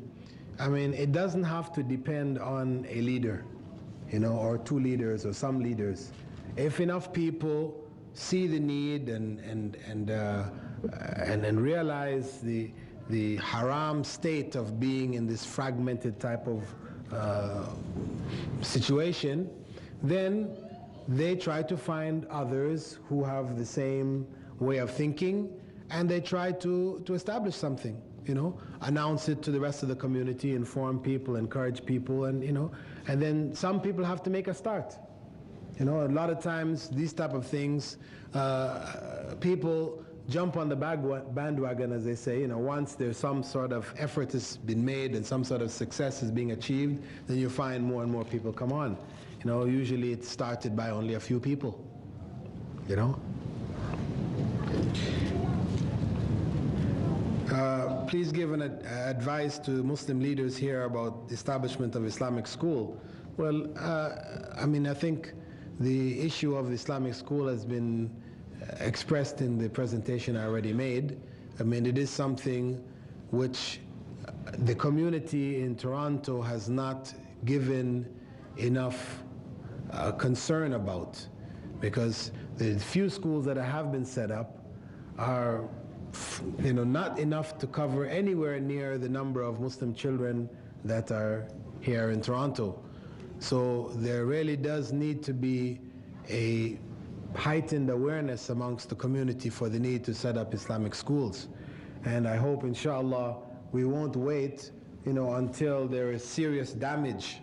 I mean, it doesn't have to depend on a leader, you know, or two leaders or some leaders. If enough people see the need and realize the haram state of being in this fragmented type of situation, then they try to find others who have the same way of thinking, and they try to establish something, you know, announce it to the rest of the community, inform people, encourage people, and, you know, and then some people have to make a start. You know, a lot of times these type of things, people jump on the bandwagon, as they say. You know, once there's some sort of effort has been made and some sort of success is being achieved, then you find more and more people come on. You know, usually it's started by only a few people, you know. Please give an advice to Muslim leaders here about the establishment of Islamic school. Well, I mean, I think the issue of Islamic school has been expressed in the presentation I already made. I mean, it is something which the community in Toronto has not given enough concern about, because the few schools that have been set up are, you know, not enough to cover anywhere near the number of Muslim children that are here in Toronto. So there really does need to be a heightened awareness amongst the community for the need to set up Islamic schools. And I hope, inshallah, we won't wait, you know, until there is serious damage,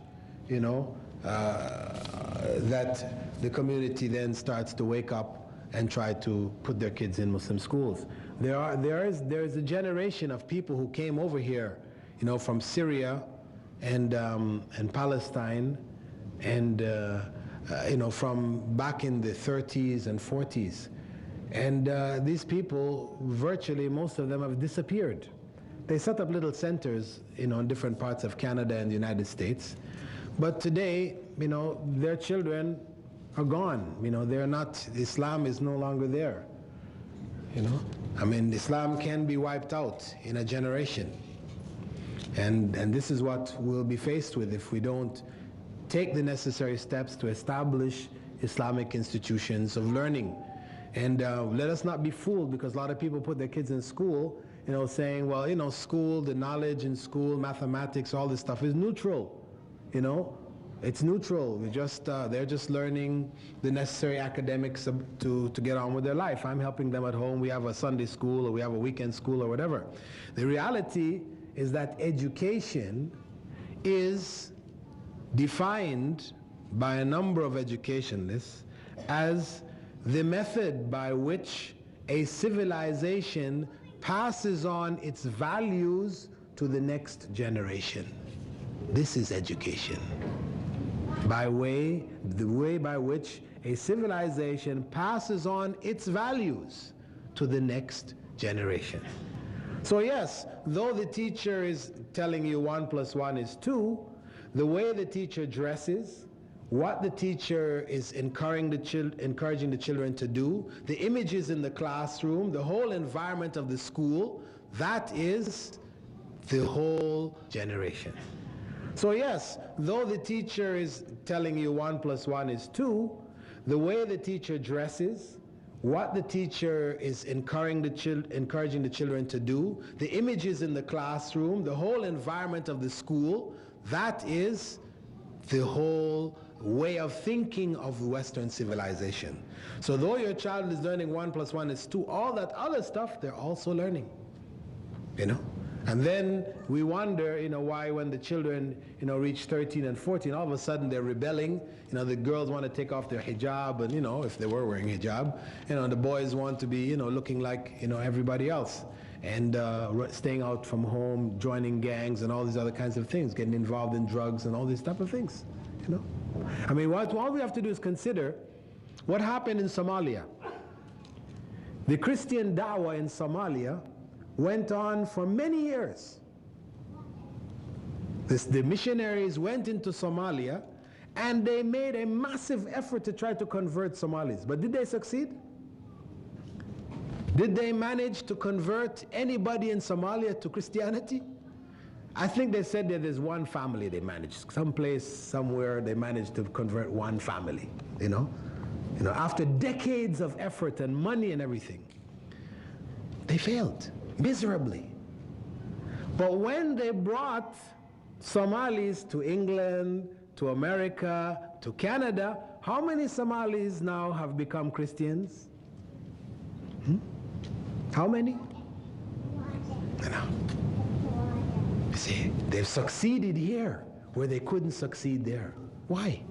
you know, that the community then starts to wake up and try to put their kids in Muslim schools. There is a generation of people who came over here, you know, from Syria and Palestine, and you know, from back in the 30s and 40s, and these people, virtually most of them have disappeared. They set up little centers, you know, in different parts of Canada and the United States, but today, you know, their children are gone. You know, they're not, Islam is no longer there. You know, I mean, Islam can be wiped out in a generation, and this is what we'll be faced with if we don't take the necessary steps to establish Islamic institutions of learning. And let us not be fooled, because a lot of people put their kids in school, you know, saying, well, you know, school, the knowledge in school, mathematics, all this stuff is neutral. You know, it's neutral. They're just learning the necessary academics to get on with their life. I'm helping them at home. We have a Sunday school, or we have a weekend school, or whatever. The reality is that education is defined by a number of educationalists as the method by which a civilization passes on its values to the next generation. This is education. The way by which a civilization passes on its values to the next generation. So yes, though the teacher is telling you 1 + 1 is 2, the way the teacher dresses, what the teacher is encouraging the children to do, the images in the classroom, the whole environment of the school, that is the whole generation. So yes, though the teacher is telling you 1 + 1 is 2, the way the teacher dresses, what the teacher is encouraging the children to do, the images in the classroom, the whole environment of the school, that is the whole way of thinking of Western civilization. So though your child is learning 1 + 1 is 2, all that other stuff they're also learning, you know. And then we wonder, why when the children, reach 13 and 14, all of a sudden they're rebelling. The girls want to take off their hijab, and, if they were wearing hijab, the boys want to be, looking like, everybody else. And staying out from home, joining gangs and all these other kinds of things, getting involved in drugs and all these type of things, I mean, all we have to do is consider what happened in Somalia. The Christian da'wah in Somalia went on for many years. The missionaries went into Somalia and they made a massive effort to try to convert Somalis. But did they succeed? Did they manage to convert anybody in Somalia to Christianity? I think they said that there's one family they managed. Someplace, somewhere, they managed to convert one family, after decades of effort and money and everything. They failed miserably. But when they brought Somalis to England, to America, to Canada, how many Somalis now have become Christians? How many? You see, they've succeeded here where they couldn't succeed there. Why?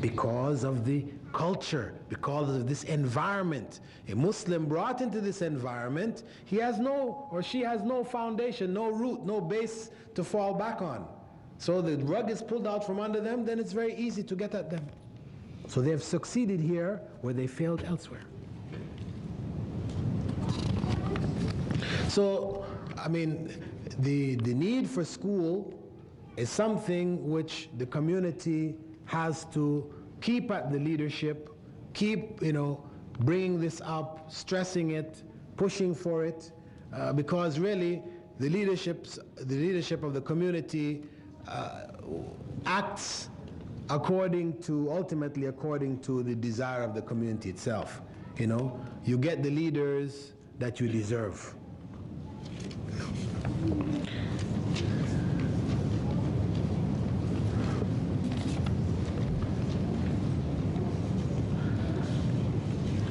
Because of the culture, because of this environment. A Muslim brought into this environment, he has no, or she has no foundation, no root, no base to fall back on. So the rug is pulled out from under them, then it's very easy to get at them. So they have succeeded here where they failed elsewhere. So, I mean, the need for school is something which the community has to keep at the leadership, keep, bringing this up, stressing it, pushing for it, because really the leadership of the community acts ultimately according to the desire of the community itself. You get the leaders that you deserve.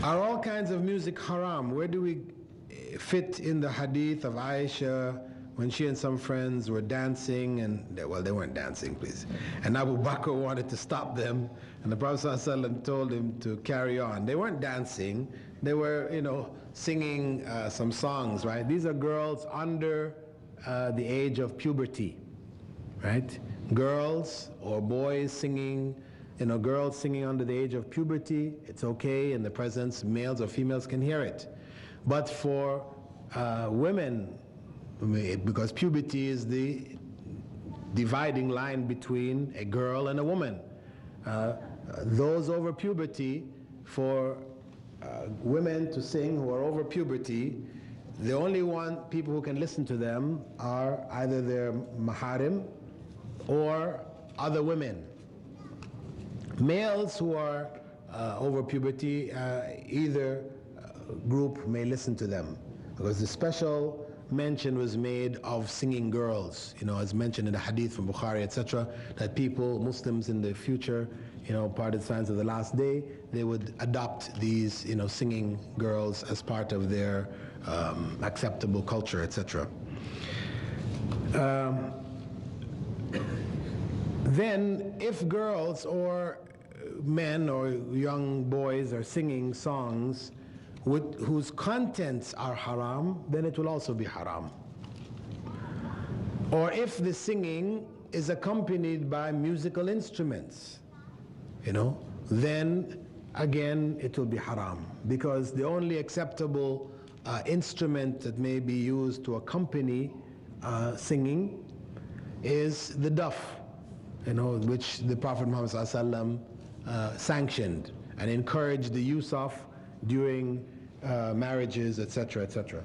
Are all kinds of music haram? Where do we fit in the hadith of Aisha when she and some friends were dancing, and they weren't dancing, please, and Abu Bakr wanted to stop them, and the Prophet ﷺ told him to carry on. They weren't dancing, they were, singing some songs, right? These are girls under the age of puberty, right? Girls or boys singing, girls singing under the age of puberty, it's okay in the presence, males or females can hear it. But for women, because puberty is the dividing line between a girl and a woman. Those over puberty, for women to sing who are over puberty, the only people who can listen to them are either their maharim or other women. Males who are over puberty, either group may listen to them, because the special mention was made of singing girls, as mentioned in the hadith from Bukhari, etc., that people, Muslims in the future, part of the signs of the last day, they would adopt these, singing girls as part of their acceptable culture, etc. Then, if girls or men or young boys are singing songs whose contents are haram, then it will also be haram. Or if the singing is accompanied by musical instruments, then again it will be haram, because the only acceptable instrument that may be used to accompany singing is the duff, which the Prophet Muhammad ﷺ sanctioned and encouraged the use of during marriages, etc., etc.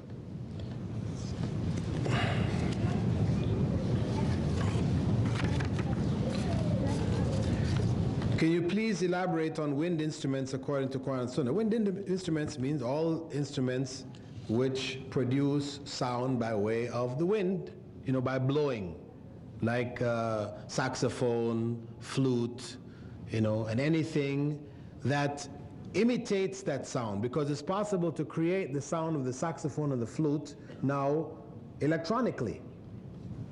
Can you please elaborate on wind instruments according to Quran and Sunnah? Wind instruments means all instruments which produce sound by way of the wind, by blowing, like saxophone, flute, and anything that imitates that sound, because it's possible to create the sound of the saxophone or the flute now electronically.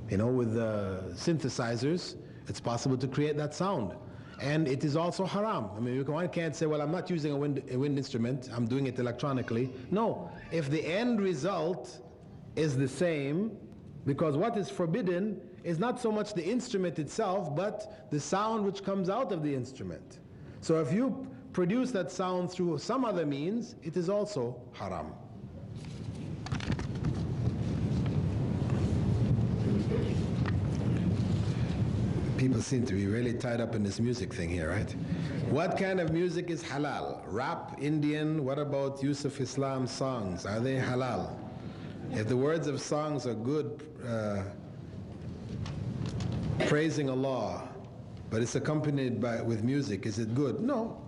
You know, with synthesizers, it's possible to create that sound. And it is also haram. I mean, one can't say, well, I'm not using a wind instrument, I'm doing it electronically. No, if the end result is the same, because what is forbidden is not so much the instrument itself, but the sound which comes out of the instrument. So if you produce that sound through some other means, it is also haram. People seem to be really tied up in this music thing here, right? What kind of music is halal? Rap, Indian? What about use of Islam songs? Are they halal? If the words of songs are good, praising Allah, but it's accompanied with music, is it good? No.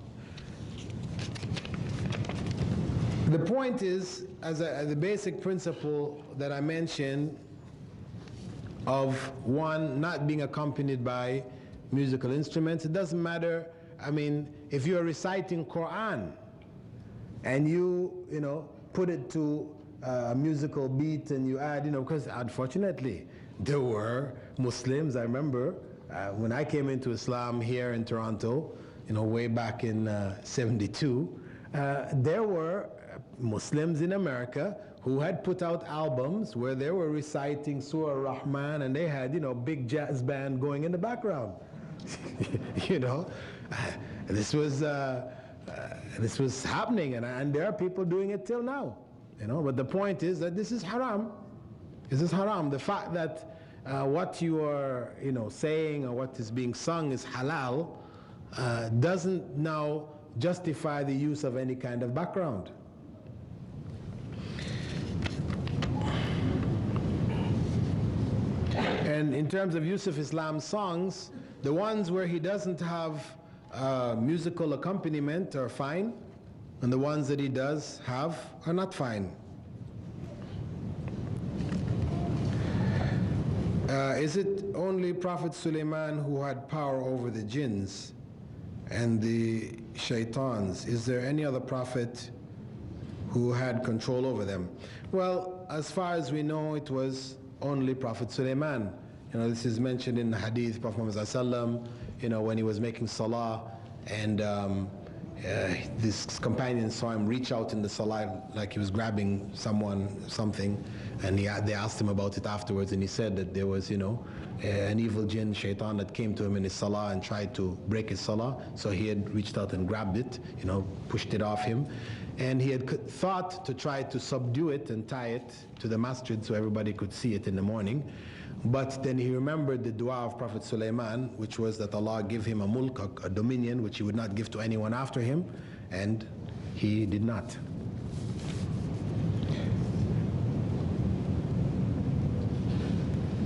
The point is, as the basic principle that I mentioned, of one not being accompanied by musical instruments. It doesn't matter, I mean, if you're reciting Quran and you know, put it to a musical beat and you add, you know, because unfortunately there were Muslims, I remember when I came into Islam here in Toronto, you know, way back in 72, there were Muslims in America who had put out albums where they were reciting Surah Rahman and they had, you know, big jazz band going in the background. You know, this was happening, and there are people doing it till now. You know, but the point is that this is haram. This is haram. The fact that what you are, you know, saying or what is being sung is halal doesn't now justify the use of any kind of background. And in terms of use of Islam songs, the ones where he doesn't have musical accompaniment are fine, and the ones that he does have are not fine. Is it only Prophet Sulaiman who had power over the jinns and the shaitans? Is there any other prophet who had control over them? Well, as far as we know, it was only Prophet Sulaiman. You know, this is mentioned in the hadith, Prophet Muhammad ﷺ, you know, when he was making salah and this companion saw him reach out in the salah like he was grabbing something, and they asked him about it afterwards, and he said that there was, you know, an evil jinn, Shaitan, that came to him in his salah and tried to break his salah, so he had reached out and grabbed it, you know, pushed it off him. And he had thought to try to subdue it and tie it to the masjid so everybody could see it in the morning. But then he remembered the dua of Prophet Sulaiman, which was that Allah give him a mulk, a dominion, which he would not give to anyone after him, and he did not.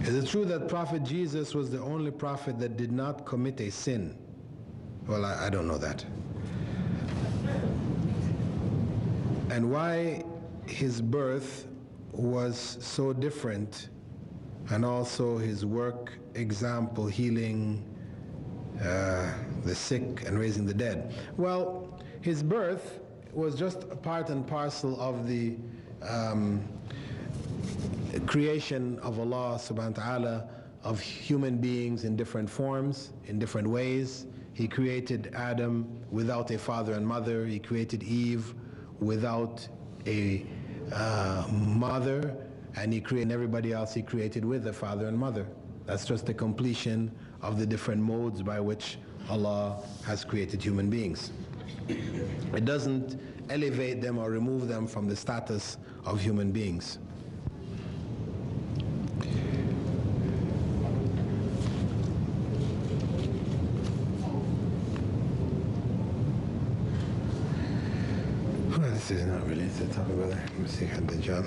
Is it true that Prophet Jesus was the only prophet that did not commit a sin? Well, I don't know that. And why his birth was so different, and also his work, example, healing the sick and raising the dead. Well, his birth was just a part and parcel of the creation of Allah subhanahu wa ta'ala of human beings in different forms, in different ways. He created Adam without a father and mother. He created Eve without a mother, and he created everybody else he created with a father and mother. That's just the completion of the different modes by which Allah has created human beings. It doesn't elevate them or remove them from the status of human beings. This is not really to talk about Masih al-Dajjal.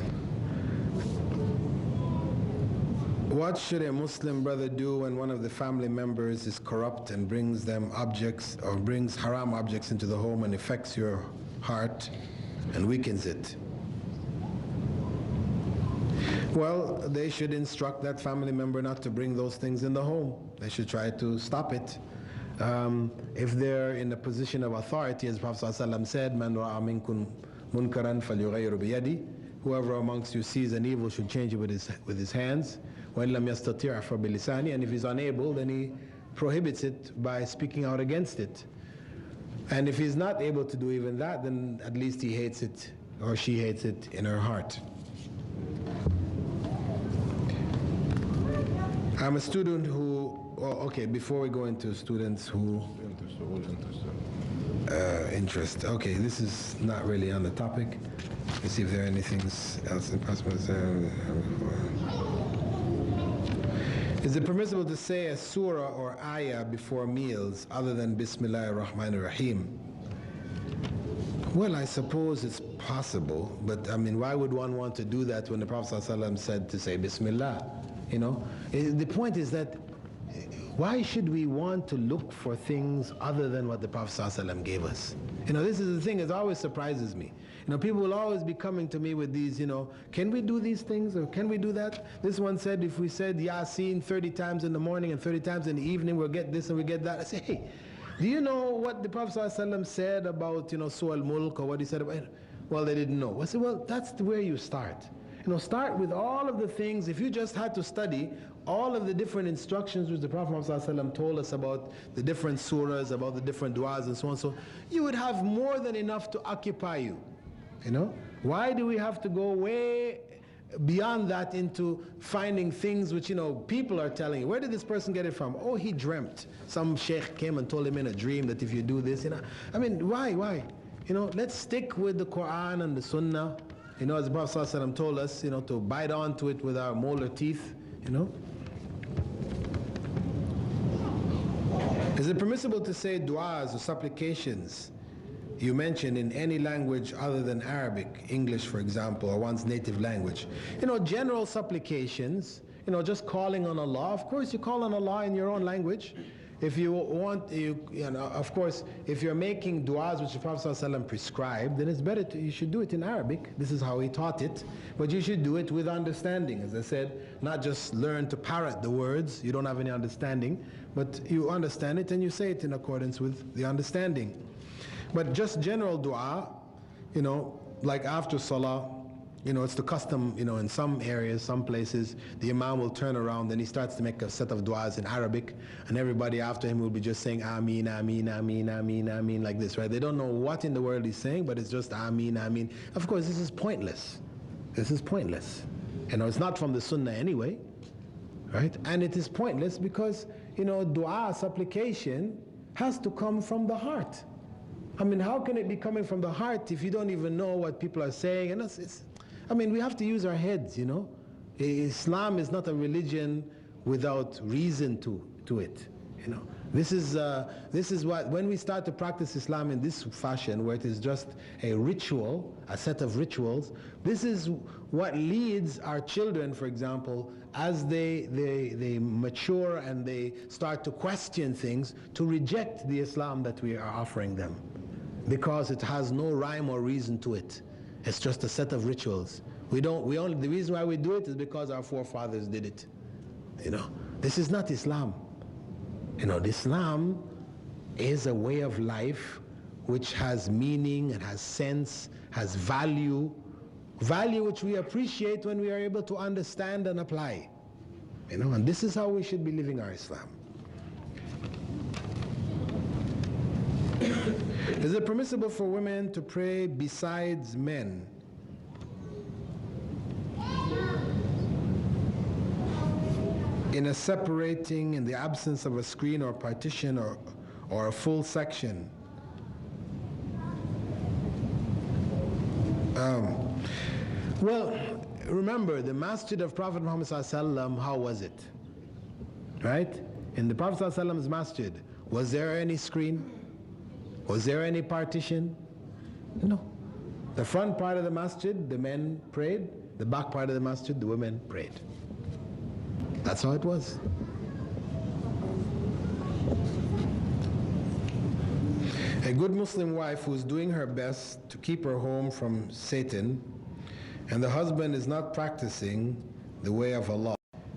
What should a Muslim brother do when one of the family members is corrupt and brings them objects or brings haram objects into the home and affects your heart and weakens it? Well, they should instruct that family member not to bring those things in the home. They should try to stop it. If they're in a position of authority, as Prophet ﷺ said, "Man ra'a minkum munkaran falyughayyiru biyadi," whoever amongst you sees an evil should change it with his hands. وَإِن لَمْ يَسْتَطِعْ فَبِلِسَانِهِ. And if he's unable, then he prohibits it by speaking out against it. And if he's not able to do even that, then at least he hates it, or she hates it in her heart. I'm a student who, okay, before we go into students who interest. Okay, this is not really on the topic. Let's see if there are anything else impossible. Is it permissible to say a surah or ayah before meals other than Bismillah ar-Rahman ar-Rahim? Well, I suppose it's possible, but I mean, why would one want to do that when the Prophet ﷺ said to say Bismillah? You know, the point is that why should we want to look for things other than what the Prophet ﷺ gave us? You know, this is the thing that always surprises me. You know, people will always be coming to me with these, you know, can we do these things or can we do that? This one said if we said Yasin 30 times in the morning and 30 times in the evening, we'll get this and we'll get that. I say, hey, do you know what the Prophet ﷺ said about, you know, Surah Al-Mulk or what he said about it? Well, they didn't know. I said, well, that's where you start. You know, start with all of the things. If you just had to study all of the different instructions which the Prophet ﷺ told us about the different surahs, about the different du'as and so on, so you would have more than enough to occupy you. You know, why do we have to go way beyond that into finding things which, you know, people are telling you? Where did this person get it from? Oh, he dreamt. Some sheikh came and told him in a dream that if you do this, you know. I mean, why? You know, let's stick with the Quran and the Sunnah. You know, as the Prophet ﷺ told us, you know, to bite onto it with our molar teeth, you know. Is it permissible to say du'as or supplications you mentioned in any language other than Arabic, English for example, or one's native language? You know, general supplications, you know, just calling on Allah. Of course you call on Allah in your own language. If you want, you know, of course, if you're making du'as which the Prophet ﷺ prescribed, then it's better you should do it in Arabic. This is how he taught it. But you should do it with understanding. As I said, not just learn to parrot the words, you don't have any understanding, but you understand it and you say it in accordance with the understanding. But just general dua, you know, like after salah, you know, it's the custom, you know, in some areas, some places, the imam will turn around and he starts to make a set of du'as in Arabic, and everybody after him will be just saying Ameen, Ameen, Ameen, Ameen, Ameen, like this, right? They don't know what in the world he's saying, but it's just Ameen, Ameen. Of course, this is pointless. This is pointless. You know, it's not from the Sunnah anyway, right? And it is pointless because, you know, dua, supplication, has to come from the heart. I mean, how can it be coming from the heart if you don't even know what people are saying? And I mean, we have to use our heads, you know. Islam is not a religion without reason to it, you know. This is what, when we start to practice Islam in this fashion, where it is just a ritual, a set of rituals, this is what leads our children, for example, as they mature and they start to question things, to reject the Islam that we are offering them. Because it has no rhyme or reason to it. It's just a set of rituals. The reason why we do it is because our forefathers did it. You know, this is not Islam. You know, Islam is a way of life which has meaning and has sense, has value which we appreciate when we are able to understand and apply. You know, and this is how we should be living our Islam. Is it permissible for women to pray besides men? In a separating, in the absence of a screen or partition or a full section? Well, remember the masjid of Prophet Muhammad ﷺ, how was it? Right? In the Prophet ﷺ's masjid, was there any screen? Was there any partition? No. The front part of the masjid, the men prayed. The back part of the masjid, the women prayed. That's how it was. A good Muslim wife who's doing her best to keep her home from Satan, and the husband is not practicing the way of Allah,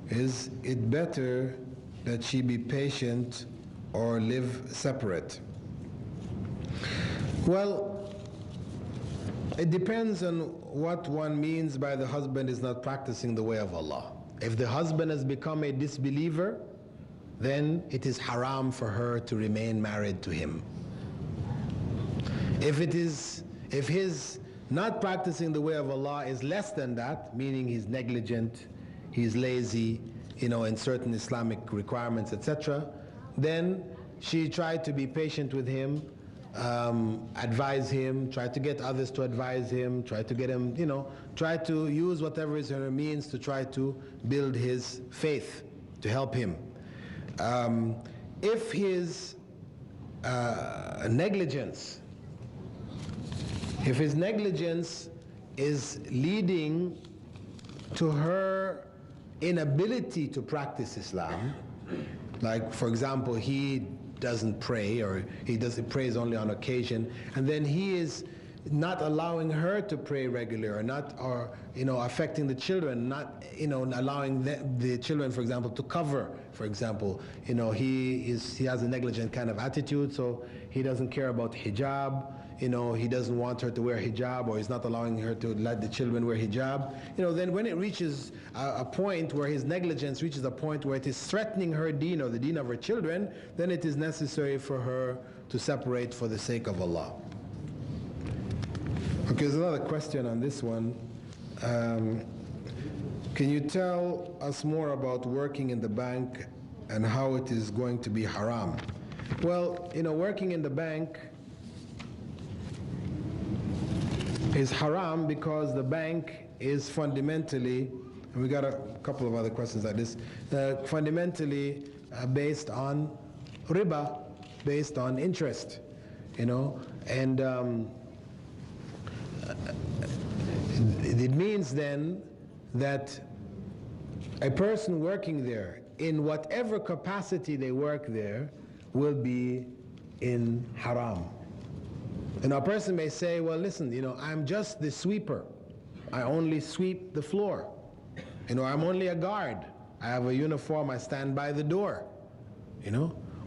is it better that she be patient or live separate? Well, It depends on what one means by the husband is not practicing the way of Allah. If the husband has become a disbeliever, then it is haram for her to remain married to him. If his not practicing the way of Allah is less than that, meaning he's negligent, he's lazy, in certain Islamic requirements, etc., then she tried to be patient with him, advise him, try to get others to advise him, try to get him, try to use whatever is in her means to try to build his faith, to help him. If his negligence is leading to her inability to practice Islam, like for example he doesn't pray, or he prays only on occasion, and then he is not allowing her to pray regularly, or affecting the children, not allowing the children, for example, to cover, for example, he has a negligent kind of attitude, so he doesn't care about hijab, he doesn't want her to wear hijab, or he's not allowing her to let the children wear hijab, then when it reaches a point where his negligence reaches a point where it is threatening her deen or the deen of her children, then it is necessary for her to separate for the sake of Allah. Okay, there's another question on this one. Can you tell us more about working in the bank and how it is going to be haram? Well, working in the bank is haram because the bank is fundamentally, and we got a couple of other questions like this, fundamentally based on riba, based on interest, and it means then that a person working there, in whatever capacity they work there, will be in haram. A person may say, well, listen, I'm just the sweeper. I only sweep the floor. I'm only a guard. I have a uniform, I stand by the door.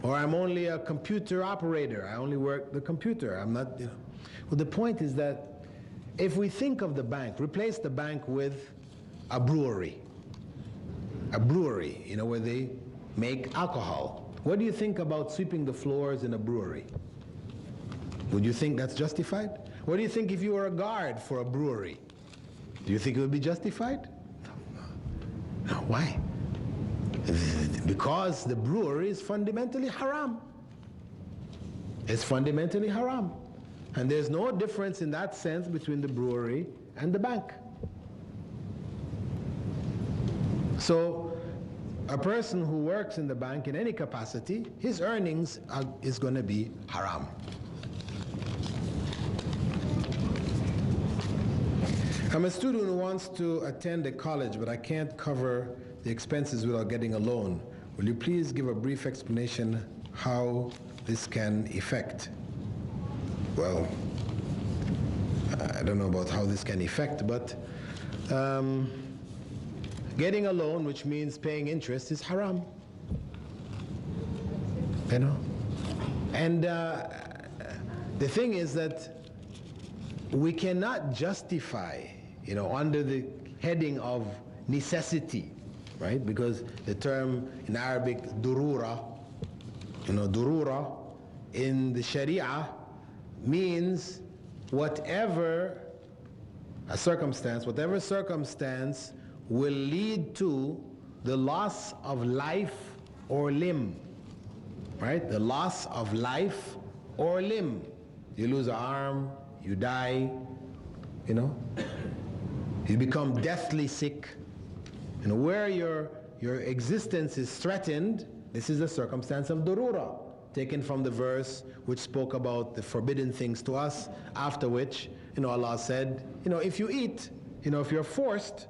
Or I'm only a computer operator. I only work the computer. I'm not, Well, the point is that if we think of the bank, replace the bank with a brewery. A brewery, where they make alcohol. What do you think about sweeping the floors in a brewery? Would you think that's justified? What do you think if you were a guard for a brewery? Do you think it would be justified? No. Why? Because the brewery is fundamentally haram. It's fundamentally haram. And there's no difference in that sense between the brewery and the bank. So a person who works in the bank in any capacity, his earnings is going to be haram. I'm a student who wants to attend a college, but I can't cover the expenses without getting a loan. Will you please give a brief explanation how this can affect? Well, I don't know about how this can affect, but getting a loan, which means paying interest, is haram. And the thing is that we cannot justify, under the heading of necessity, right? Because the term in Arabic, durura, durura in the Sharia means whatever circumstance will lead to the loss of life or limb, right? The loss of life or limb. You lose an arm, you die, you become deathly sick. Where your existence is threatened, this is a circumstance of durura, taken from the verse which spoke about the forbidden things to us, after which, Allah said, if you eat, if you're forced,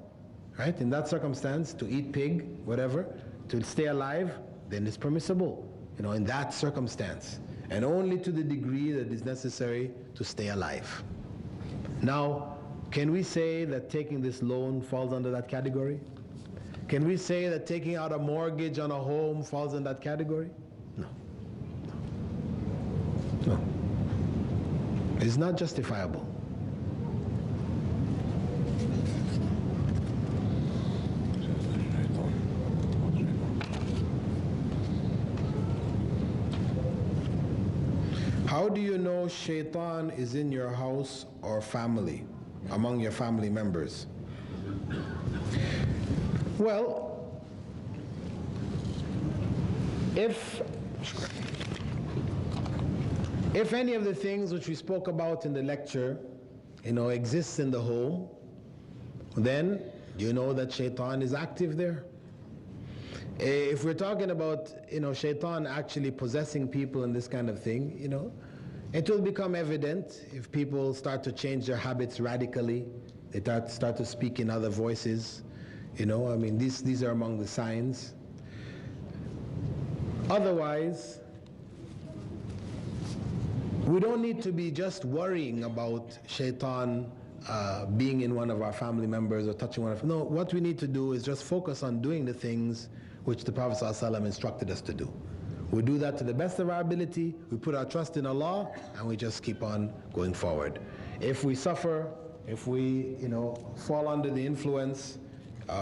right, in that circumstance, to eat pig, whatever, to stay alive, then it's permissible, in that circumstance, and only to the degree that is necessary to stay alive. Now, can we say that taking this loan falls under that category? Can we say that taking out a mortgage on a home falls in that category? No. It's not justifiable. How do you know Shaitan is in your house or family, among your family members? Well, if any of the things which we spoke about in the lecture, exists in the home, then you know that Shaitan is active there. If we're talking about, Shaitan actually possessing people and this kind of thing, it will become evident if people start to change their habits radically. They start to speak in other voices. These are among the signs. Otherwise, we don't need to be just worrying about Shaitan being in one of our family members or touching one of them. No, what we need to do is just focus on doing the things which the Prophet ﷺ instructed us to do. We do that to the best of our ability, we put our trust in Allah, and we just keep on going forward. If we suffer, if we fall under the influence,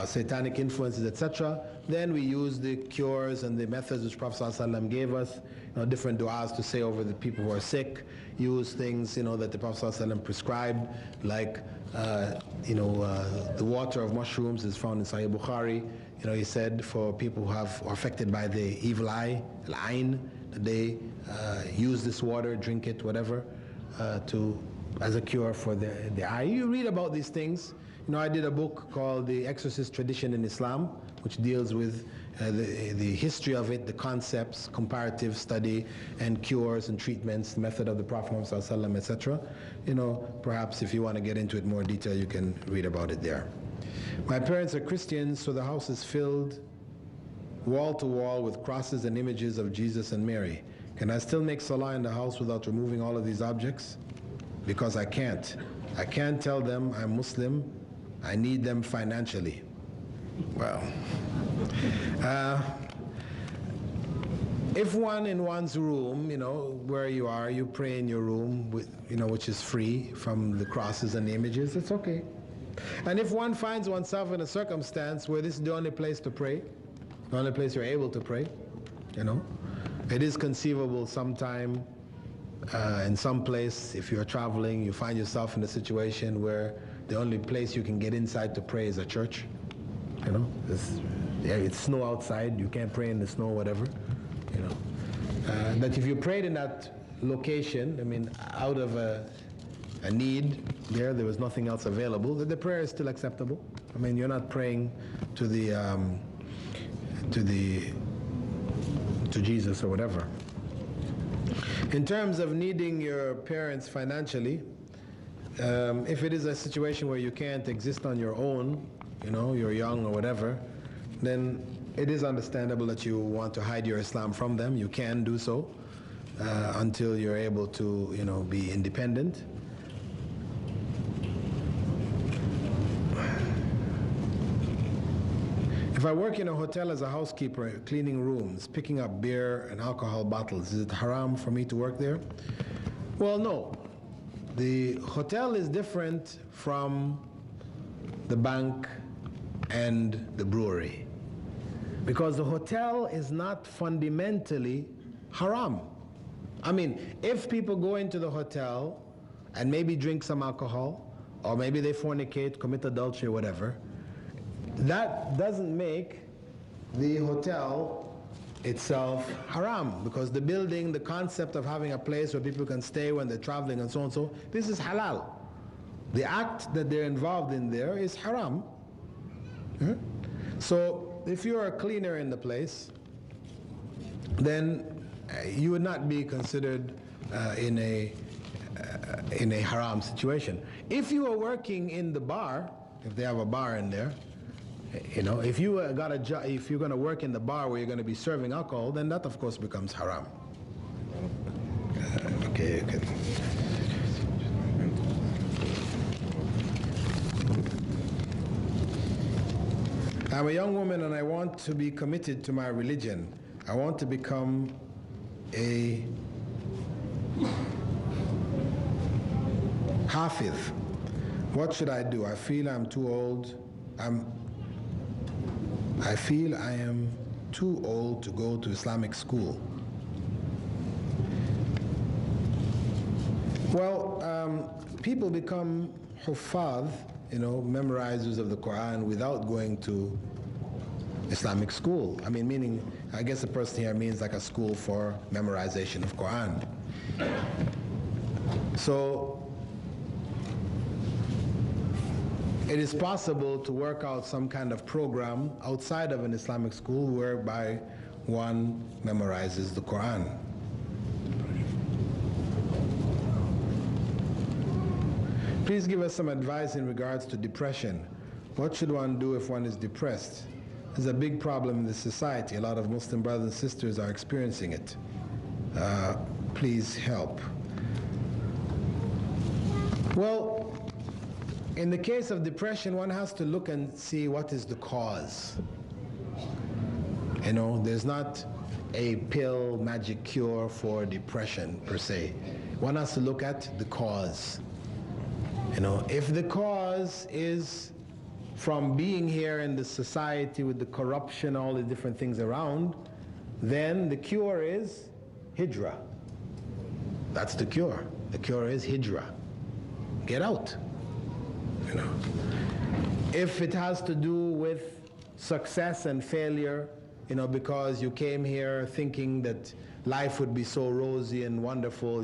satanic influences, etc., then we use the cures and the methods which Prophet ﷺ gave us, different du'as to say over the people who are sick, use things that the Prophet ﷺ prescribed, like the water of mushrooms is found in Sahih Bukhari. He said for people who are affected by the evil eye, al-ain, that they use this water, drink it, whatever, as a cure for the eye. You read about these things. I did a book called The Exorcist Tradition in Islam, which deals with the history of it, the concepts, comparative study, and cures and treatments, the method of the Prophet Muhammad, etc. Perhaps if you want to get into it more detail, you can read about it there. My parents are Christians, so the house is filled wall to wall with crosses and images of Jesus and Mary. Can I still make salah in the house without removing all of these objects? Because I can't. I can't tell them I'm Muslim. I need them financially. Well, if one in one's room, where you are, you pray in your room, with, which is free from the crosses and the images, it's okay. And if one finds oneself in a circumstance where this is the only place to pray, the only place you're able to pray, it is conceivable sometime in some place, if you're traveling, you find yourself in a situation where the only place you can get inside to pray is a church. It's snow outside, you can't pray in the snow, whatever. That if you prayed in that location, out of a need, there was nothing else available, that the prayer is still acceptable. You're not praying to Jesus or whatever. In terms of needing your parents financially, if it is a situation where you can't exist on your own, you're young or whatever, then it is understandable that you want to hide your Islam from them. You can do so until you're able to, be independent. If I work in a hotel as a housekeeper, cleaning rooms, picking up beer and alcohol bottles, is it haram for me to work there? Well, no. The hotel is different from the bank and the brewery, because the hotel is not fundamentally haram. If people go into the hotel and maybe drink some alcohol, or maybe they fornicate, commit adultery, whatever, that doesn't make the hotel itself haram, because the building, the concept of having a place where people can stay when they're traveling and so on, so this is halal. The act that they're involved in there is haram. So if you're a cleaner in the place, then you would not be considered in a haram situation. If you are working in the bar, if they have a bar in there, if you got a job, if you're going to work in the bar where you're going to be serving alcohol, then that of course becomes haram. Okay. I'm a young woman and I want to be committed to my religion. I want to become a hafiz. What should I do? I feel I'm too old. I feel I am too old to go to Islamic school. Well, people become huffaz, memorizers of the Quran without going to Islamic school. I mean, meaning, I guess the person here means like a school for memorization of Quran. So, it is possible to work out some kind of program outside of an Islamic school whereby one memorizes the Quran. Please give us some advice in regards to depression. What should one do if one is depressed? It's a big problem in the society. A lot of Muslim brothers and sisters are experiencing it. Please help. Well, in the case of depression, one has to look and see what is the cause. There's not a pill, magic cure for depression per se. One has to look at the cause. If the cause is from being here in the society with the corruption, all the different things around, then the cure is hijrah. That's the cure. The cure is hijrah. Get out. If it has to do with success and failure, because you came here thinking that life would be so rosy and wonderful,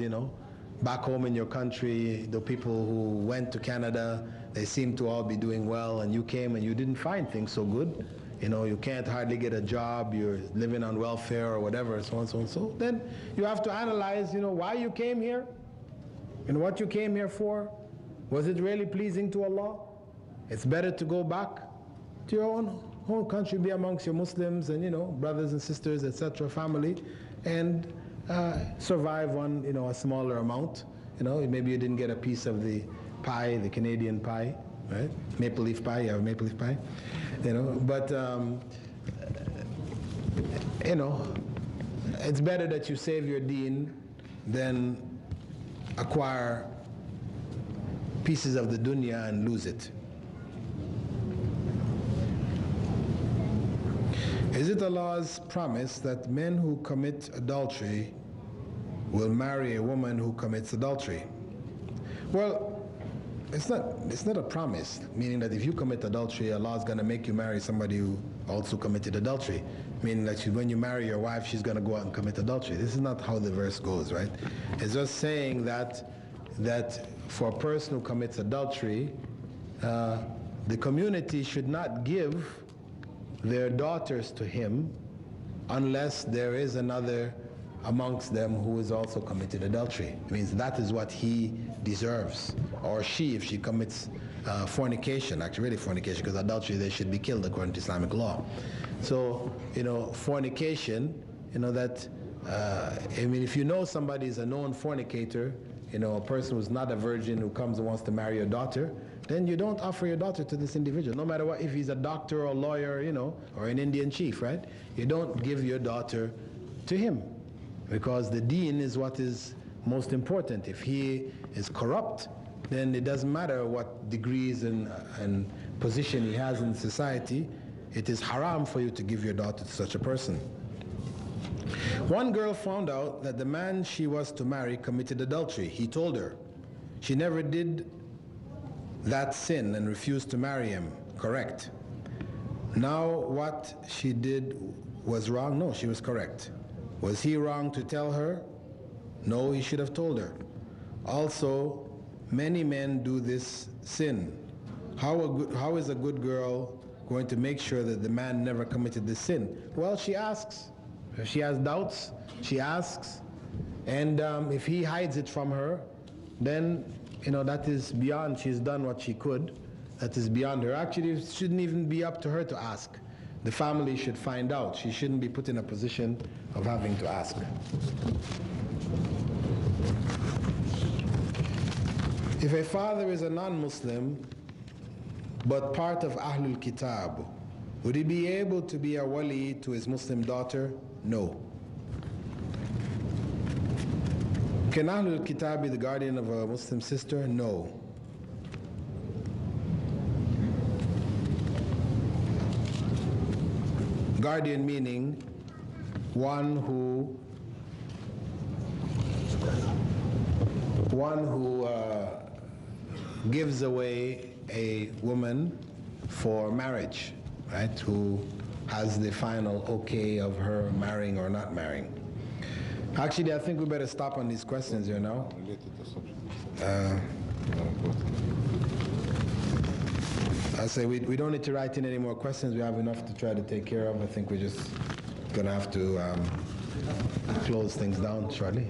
back home in your country, the people who went to Canada, they seem to all be doing well, and you came and you didn't find things so good. You can't hardly get a job, you're living on welfare or whatever, so on, so on, so. Then you have to analyze, why you came here, and what you came here for. Was it really pleasing to Allah? It's better to go back to your own country, be amongst your Muslims and brothers and sisters, etc., family, and survive on a smaller amount. Maybe you didn't get a piece of the pie, the Canadian pie, right? Maple leaf pie, you have maple leaf pie, but it's better that you save your deen than acquire pieces of the dunya and lose it. Is it Allah's promise that men who commit adultery will marry a woman who commits adultery? Well, it's not a promise, meaning that if you commit adultery, Allah is going to make you marry somebody who also committed adultery, meaning that when you marry your wife, she's going to go out and commit adultery. This is not how the verse goes, right? It's just saying that for a person who commits adultery, the community should not give their daughters to him unless there is another amongst them who has also committed adultery. It means that is what he deserves, or she, if she commits fornication, actually really fornication, because adultery, they should be killed according to Islamic law. So, fornication, if you know somebody is a known fornicator, a person who's not a virgin who comes and wants to marry your daughter, then you don't offer your daughter to this individual, no matter what, if he's a doctor or a lawyer, or an Indian chief, right? You don't give your daughter to him, because the deen is what is most important. If he is corrupt, then it doesn't matter what degrees and position he has in society, it is haram for you to give your daughter to such a person. One girl found out that the man she was to marry committed adultery. He told her. She never did that sin and refused to marry him. Correct. Now what she did was wrong? No, she was correct. Was he wrong to tell her? No, he should have told her. Also, many men do this sin. How is a good girl going to make sure that the man never committed this sin? Well, she asks. If she has doubts, she asks, and if he hides it from her, then that is beyond. She's done what she could. That is beyond her. Actually, it shouldn't even be up to her to ask. The family should find out. She shouldn't be put in a position of having to ask. If a father is a non-Muslim but part of Ahlul Kitab, would he be able to be a wali to his Muslim daughter? No. Can Ahlul Kitab be the guardian of a Muslim sister? No. Guardian meaning one one who gives away a woman for marriage, right? Who has the final okay of her marrying or not marrying. Actually, I think we better stop on these questions here now. I say we don't need to write in any more questions. We have enough to try to take care of. I think we're just going to have to close things down shortly.